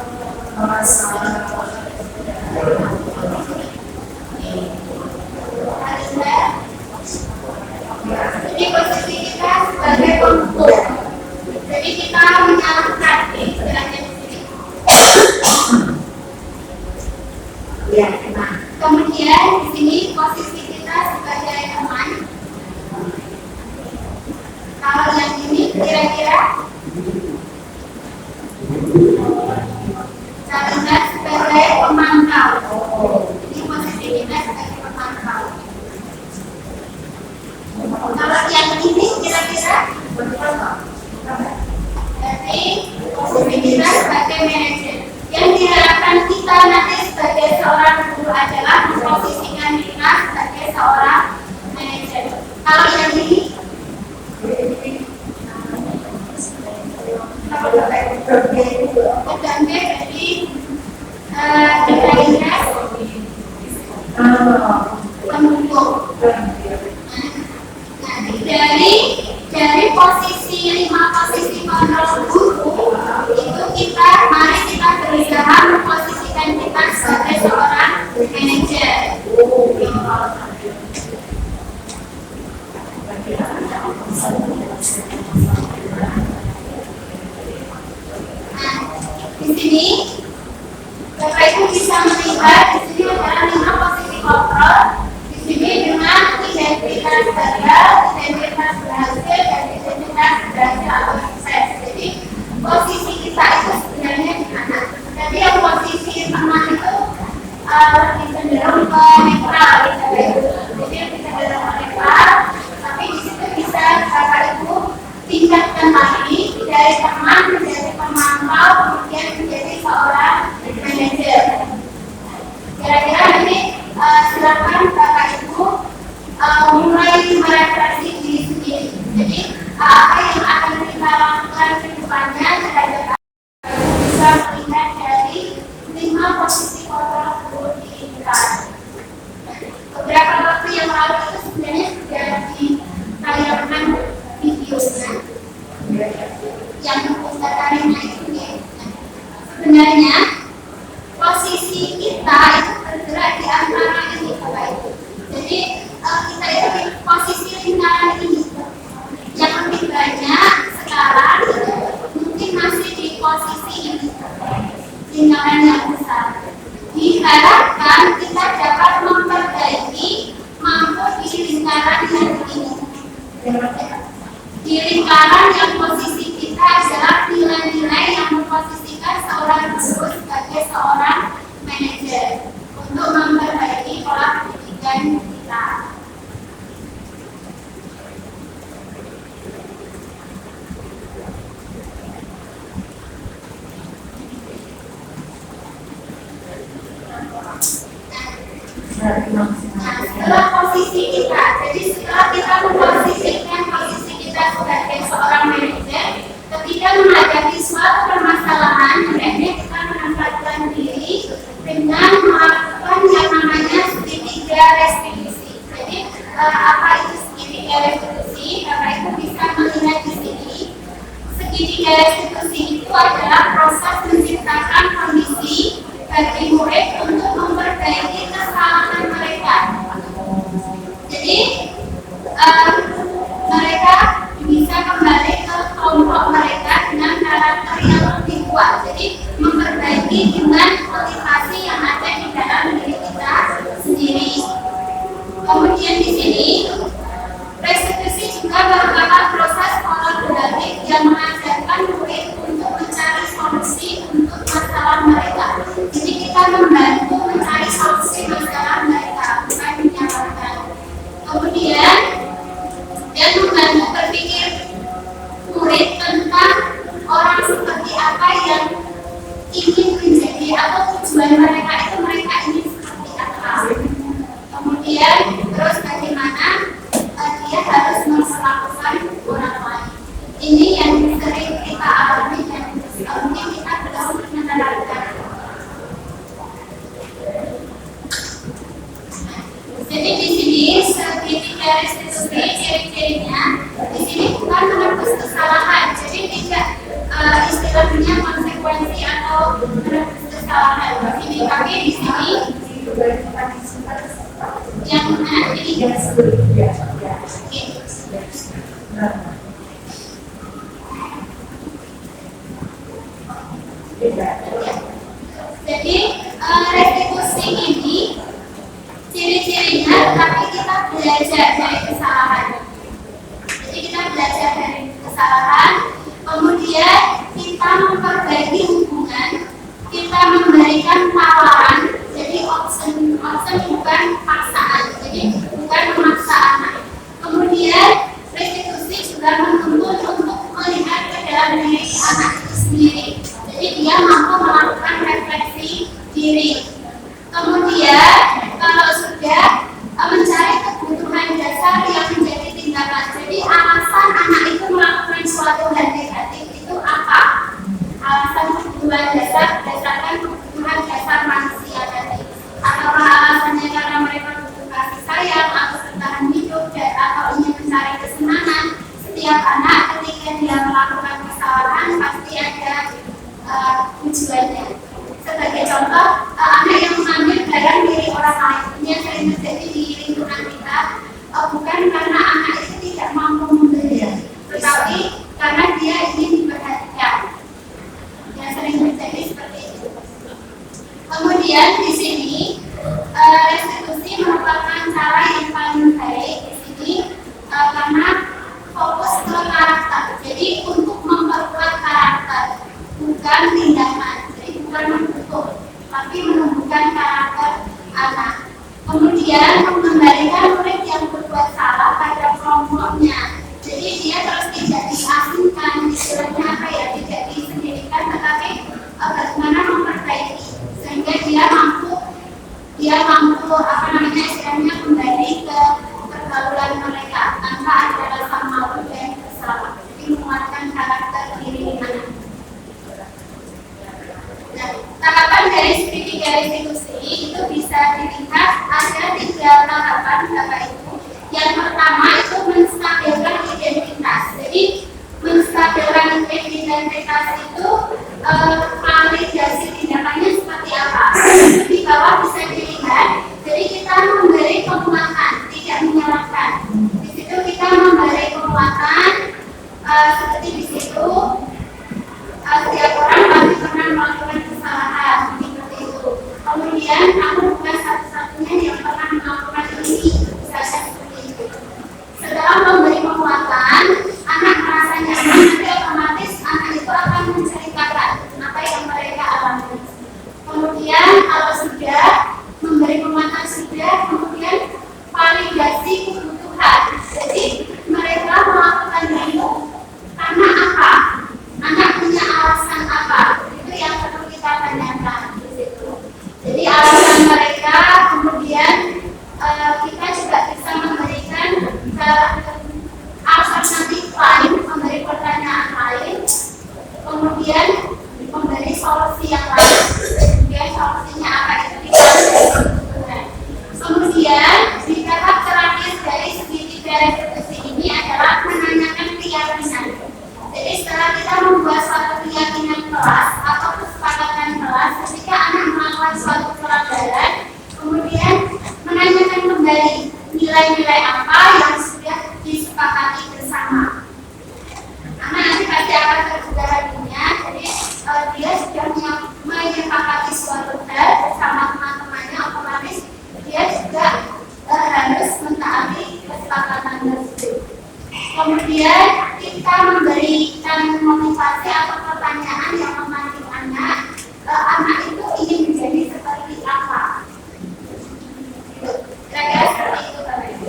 masalah. Jadi posisi kita sebagai pemukul. Jadi kita menyalurkan istilahnya di sini. Ya, nah. Kemudian di sini posisi kita sebagai teman. Kalau yang ini kira-kira kita sebagai pemantau. Ini posisi kita sebagai pemantau. Kalau yang ini kira-kira jadi posisi kita sebagai manajer. Yang diharapkan kita nanti sebagai seorang guru adalah memposisikan kita sebagai seorang manajer. Kalau yang ini berganti dari pemukul. Dari posisi 5 posisi kontrol guru itu mari kita berusaha memposisikan kita sebagai seorang manajer. Di sini Bapak Ibu bisa melihat di sini adalah 5 posisi kontrol. Di sini dengan identitas gagal, identitas berhasil, dan identitas berhasil atau sukses. Jadi posisi kita itu sebenarnya di mana? Jadi yang posisi teman itu lebih cenderung ke netral, jadi lebih cenderung ke netral. Tapi di situ bisa Bapak Ibu tingkatkan lagi dari teman menjadi pemantau, kemudian menjadi seorang manajer. Kira-kira ini silakan Bapak Ibu mulai merefleksi diri sendiri. Jadi apa yang akan kita lakukan ke depannya terhadap bisa melihat dari 5 posisi kontrol guru di kita. Beberapa waktu yang lalu itu sebenarnya sudah ditayangkan videonya yang pemutarannya itu ya. Sebenarnya posisi kita itu bergerak di antara ini Bapak Ibu. Jadi kita itu di posisi lingkaran ini. Yang lebih banyak sekarang mungkin masih di posisi ini, lingkaran yang besar. Diharapkan kita dapat memperbaiki mampu di lingkaran yang ini. Di lingkaran yang posisi kita adalah nilai-nilai yang memposisikan seorang guru sebagai seorang manajer untuk memperbaiki pola pendidikan kita. Setelah posisi kita, jadi setelah kita memposisikan posisi kita sebagai seorang manajer, ketika menghadapi suatu permasalahan, hendaknya kita menempatkan diri dengan melakukan yang namanya segitiga restitusi. Jadi apa itu segitiga restitusi? Bapak Ibu bisa melihat di sini. Segitiga restitusi itu adalah proses menciptakan kondisi bagi murid untuk memperbaiki kesalahan mereka. Jadi mereka bisa kembali ke kelompok mereka dengan karakter yang lebih kuat. Jadi memperbaiki dengan motivasi yang ada di dalam diri kita sendiri. Kemudian di sini restitusi juga merupakan proses kolaboratif yang mengajarkan murid untuk mencari solusi untuk masalah mereka. Jadi kita membantu mencari solusi masalah mereka, bukan menyalahkan. Kemudian dia membantu berpikir murid tentang orang seperti apa yang ingin menjadi atau tujuan mereka itu mereka ingin seperti apa. Kemudian terus bagaimana Jadi restitusi ini ciri-cirinya tapi kita belajar dari kesalahan. Jadi kita belajar dari kesalahan, kemudian kita memperbaiki hubungan, kita memberikan tawaran. Jadi option bukan paksaan, jadi bukan memaksa anak. Kemudian restitusi juga menuntut untuk melihat ke dalam diri anak itu sendiri. Jadi dia mampu melakukan refleksi diri. Kemudian kalau sudah mencari kebutuhan dasar yang menjadi tindakan. Jadi alasan anak itu melakukan suatu hal negatif itu apa? Alasan kebutuhan dasar berdasarkan kebutuhan dasar manusia tadi. Apakah alasannya karena mereka butuh kasih sayang atau bertahan hidup atau ingin mencari kesenangan? Setiap anak ketika dia melakukan kesalahan pasti ada tujuannya. Sebagai contoh, anak yang mengambil barang dari orang lain ini yang sering terjadi di lingkungan kita, bukan karena anak itu tidak mampu membeli, tetapi karena dia ingin diperhatikan. Yang sering terjadi seperti itu. Kemudian di sini restitusi merupakan cara yang paling baik di sini karena fokus ke karakter. Jadi untuk memperkuat karakter, bukan tindakan. Jadi bukan membentuk, tapi menumbuhkan karakter anak. Kemudian mengembalikan murid yang berbuat salah pada kelompoknya. Jadi dia terus tidak diasingkan, istilahnya apa ya, tidak disendirikan, tetapi bagaimana memperbaiki sehingga dia mampu istilahnya kembali ke pergaulan mereka tanpa ada rasa malu dan bersalah. Jadi menguatkan karakter diri anak. Nah, tahapan dari segitiga restitusi itu bisa dilihat ada 3 tahapan Bapak Ibu. Yang pertama itu menstabilkan identitas. Jadi menstabilkan identitas itu validasi tindakannya seperti apa? Di bawah bisa dilihat. Jadi kita memberi penguatan, tidak menyalahkan. Di situ kita memberi penguatan seperti di situ. Setiap orang pasti pernah melakukan kesalahan seperti itu. Kemudian kamu bukan satu-satunya yang pernah melakukan ini, misalnya seperti itu. Setelah memberi penguatan, anak merasa nyaman, nanti otomatis anak itu akan menceritakan apa yang mereka alami. Kemudian kalau sudah memberi penguatan kemudian validasi kebutuhan. Jadi mereka melakukan itu karena apa? Anak punya alasan apa? Itu yang perlu kita tanyakan di situ. Jadi alasan mereka, kemudian kita juga bisa memberikan alternatif lain, memberi pertanyaan lain, kemudian memberi solusi yang lain. Kemudian solusinya apa itu dikasih. Kemudian di tahap terakhir dari segitiga restitusi ini adalah menanyakan keyakinan. Jadi setelah kita membuat suatu keyakinan kelas atau kesepakatan kelas, ketika anak melakukan suatu pelanggaran, kemudian menanyakan kembali nilai-nilai apa yang sudah disepakati bersama. Anak nanti pasti akan terbuka hatinya, jadi dia sudah menyepakati suatu hal bersama teman-temannya, otomatis dia juga harus mentaati kesepakatan tersebut. Kemudian kita memberikan motivasi atau pertanyaan yang memancing anak itu ingin menjadi seperti apa? Kira-kira seperti itu Bapak Ibu.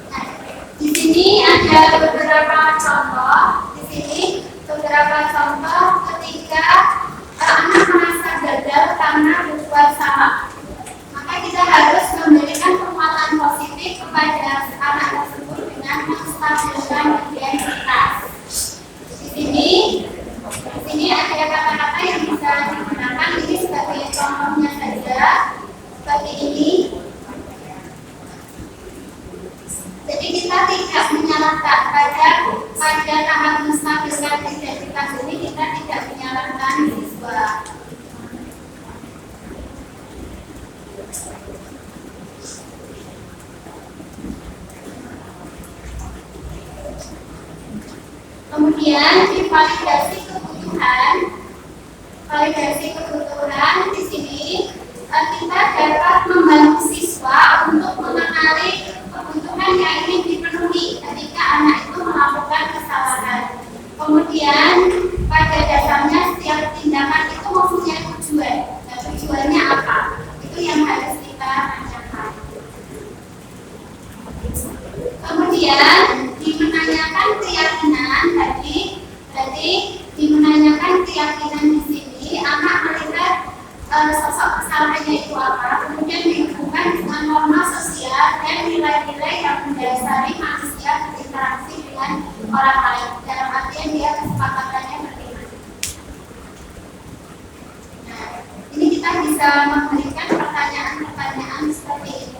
Nah, di sini ada beberapa contoh. Di sini beberapa contoh ketika anak merasa gagal karena berbuat salah. Maka kita harus memberikan penguatan positif Kemudian di validasi kebutuhan di sini kita dapat membantu siswa untuk mengenali kebutuhan yang ingin dipenuhi ketika anak itu melakukan kesalahan. Kemudian pada dasarnya setiap tindakan itu mempunyai tujuan. Nah, tujuannya apa? Itu yang harus kita tanyakan. Kemudian dimenanyakan keyakinan tadi dimenanyakan keyakinan di sini anak melihat sosok kesalahannya itu apa, kemudian dihubungkan dengan norma sosial dan nilai-nilai yang mendasari manusia berinteraksi dengan orang lain. Dalam artian dia kesepakatannya bagaimana. Nah, ini kita bisa memberikan pertanyaan-pertanyaan seperti ini.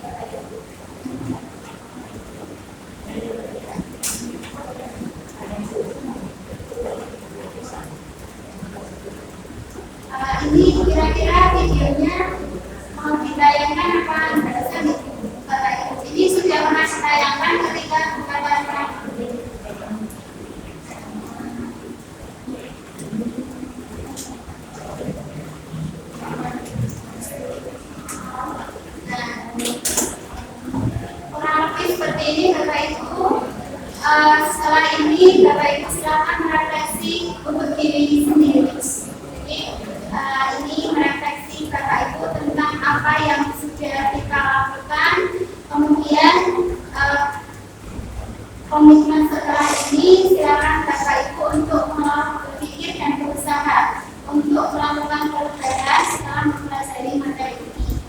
Ini kira-kira videonya mau ditayangkan apa enggak? Ini sudah pernah ditayangkan ketika bukan kurang lebih seperti ini Bapak Ibu. Setelah ini Bapak Ibu silakan merefleksi untuk diri sendiri. Ini merefleksi Bapak Ibu tentang apa yang sudah kita lakukan. Kemudian komitmen setelah ini silakan Bapak Ibu untuk berpikir dan berusaha untuk melakukan perubahan setelah mempelajari materi ini.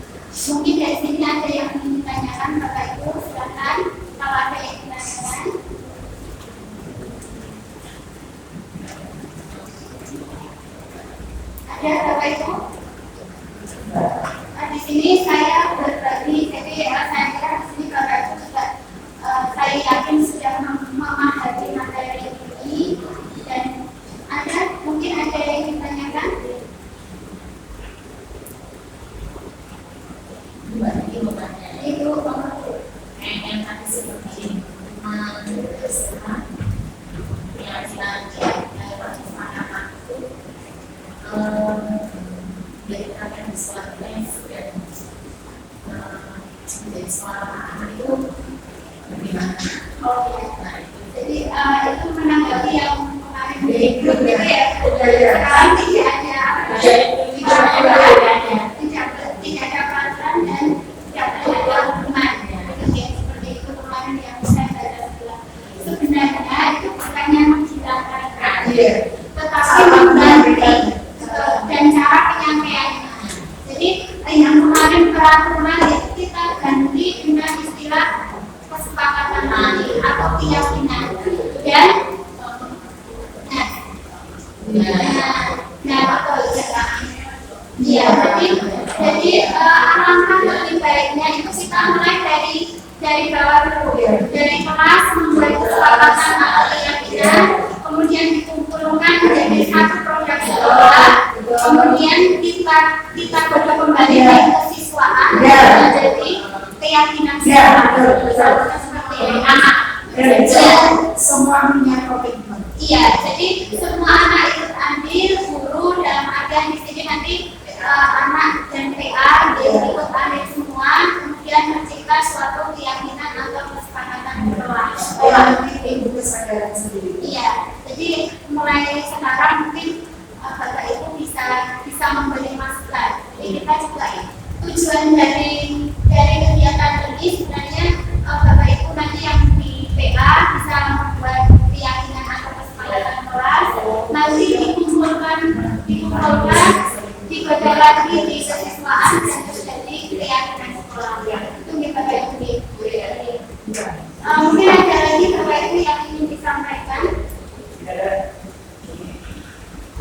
Mungkin dari sini ada yang ingin ditanyakan Bapak Ibu, silakan kalau ada yang ditanyakan. Ada Bapak Ibu? Di sini saya berbagi, jadi saya kira di sini Bapak Ibu juga saya yakin sudah memahami materi ini dan mungkin ada yang ditanyakan? Ibu yang tadi seperti dari kalian di sekolah yang sudah menjadi seorang anak itu bagaimana? Jadi itu menanggapi yang kemarin dari grup itu ya. Sekarang tidak ada peraturan dan tidak ada hukuman. Seperti itu kemarin yang saya baca bilang. Sebenarnya itu bukannya menghilangkan tetapi mengganti dan cara penyampaiannya. Jadi yang kemarin peraturan itu kita ganti dengan istilah kesepakatan lain atau keyakinan. Dan jadi alangkah lebih baiknya itu kita mulai dari bawah dulu, dari kelas membuat kesepakatan atau keyakinan, kemudian dikumpulkan menjadi satu produk sekolah, kemudian kita coba kembali ke kesiswaan menjadi keyakinan sekolah seperti ini. Semua punya komitmen. Iya, jadi semua anak ikut andil, guru dalam artian di sini nanti anak dan PA ikut andil semua, kemudian mencipta suatu keyakinan atau kesepakatan kelas. Ibu kesadaran sendiri. Iya, jadi mulai sekarang mungkin Bapak Ibu bisa memberi masukan. Jadi kita juga tujuan dari kegiatan ini sebenarnya Bapak Ibu nanti yang di PA bisa membuat keyakinan atau kesepakatan kelas, nanti dikumpulkan dibaca lagi di kesiswaan dan terjadi keyakinan sekolah. Itu kita Ibu. Mungkin ada lagi Bapak Ibu yang ingin disampaikan.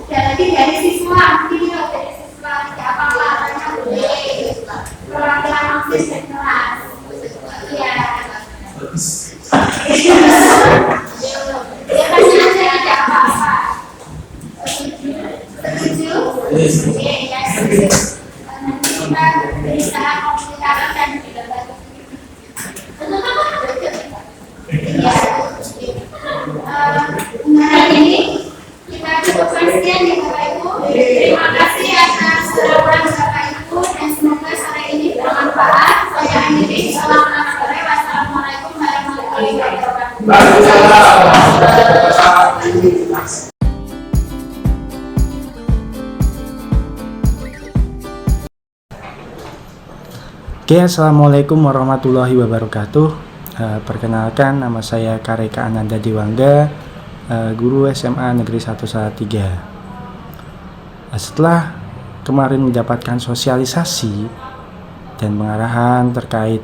Ada lagi dari siswa, mungkin dari siswa tidak apa-apa, hanya boleh perwakilan OSIS dan kelas. Iya. Ya tanya aja tidak apa-apa. Setuju? Setuju? Oke, ya setuju. Nanti kita berusaha komunikasi dan berdebat. Ya, hari ini kita cukupkan sekian ya Bapak Ibu. Terima kasih atas laporan Bapak Ibu dan semoga sore ini bermanfaat. Saya akhiri. Selamat sore. Wassalamualaikum warahmatullahi wabarakatuh. Oke, assalamualaikum warahmatullahi wabarakatuh. Perkenalkan, nama saya Kareka Ananda Dewangga, guru SMA Negeri 1 Salatiga. Setelah kemarin mendapatkan sosialisasi dan pengarahan terkait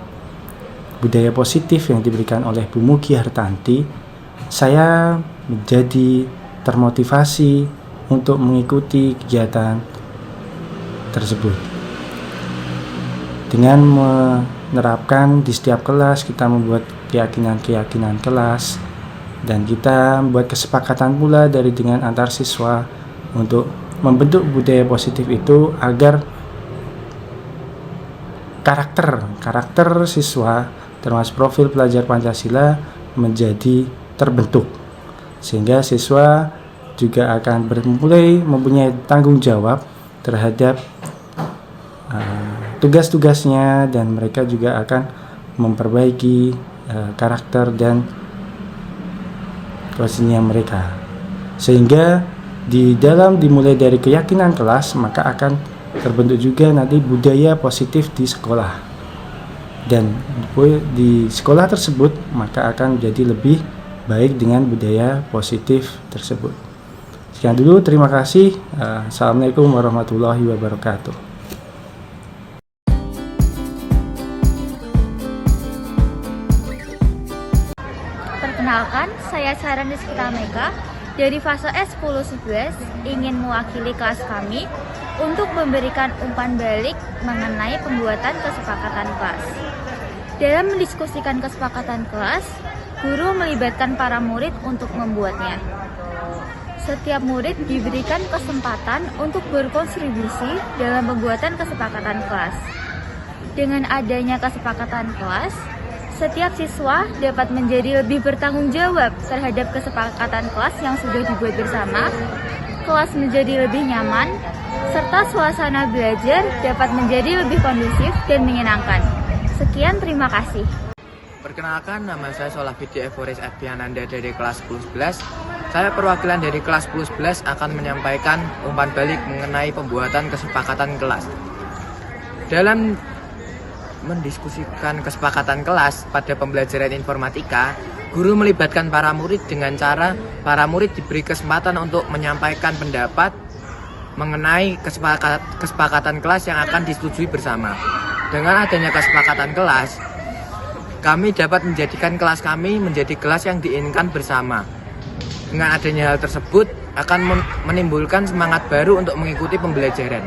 budaya positif yang diberikan oleh Bu Mugi Hartanti, saya menjadi termotivasi untuk mengikuti kegiatan tersebut. Dengan menerapkan di setiap kelas, kita membuat keyakinan-keyakinan kelas, dan kita membuat kesepakatan pula dengan antar siswa untuk membentuk budaya positif itu agar karakter siswa termasuk profil pelajar Pancasila menjadi terbentuk, sehingga siswa juga akan mulai mempunyai tanggung jawab terhadap tugas-tugasnya, dan mereka juga akan memperbaiki karakter dan prosesnya mereka, sehingga dimulai dari keyakinan kelas, maka akan terbentuk juga nanti budaya positif di sekolah, dan di sekolah tersebut maka akan menjadi lebih baik dengan budaya positif tersebut. Sekian dulu, terima kasih. Assalamualaikum warahmatullahi wabarakatuh. Perkenalkan, saya Sarandis Kutameka dari fase S10-11 ingin mewakili kelas kami untuk memberikan umpan balik mengenai pembuatan kesepakatan kelas. Dalam mendiskusikan kesepakatan kelas, guru melibatkan para murid untuk membuatnya. Setiap murid diberikan kesempatan untuk berkontribusi dalam pembuatan kesepakatan kelas. Dengan adanya kesepakatan kelas, setiap siswa dapat menjadi lebih bertanggung jawab terhadap kesepakatan kelas yang sudah dibuat bersama, kelas menjadi lebih nyaman, serta suasana belajar dapat menjadi lebih kondusif dan menyenangkan. Sekian, terima kasih. Perkenalkan, nama saya Solafidi Evoris Adhiananda dari kelas 10-11. Saya perwakilan dari kelas 10-11 akan menyampaikan umpan balik mengenai pembuatan kesepakatan kelas. Dalam mendiskusikan kesepakatan kelas pada pembelajaran informatika, guru melibatkan para murid dengan cara para murid diberi kesempatan untuk menyampaikan pendapat mengenai kesepakatan kelas yang akan disetujui bersama. Dengan adanya kesepakatan kelas, kami dapat menjadikan kelas kami menjadi kelas yang diinginkan bersama. Dengan adanya hal tersebut akan menimbulkan semangat baru untuk mengikuti pembelajaran.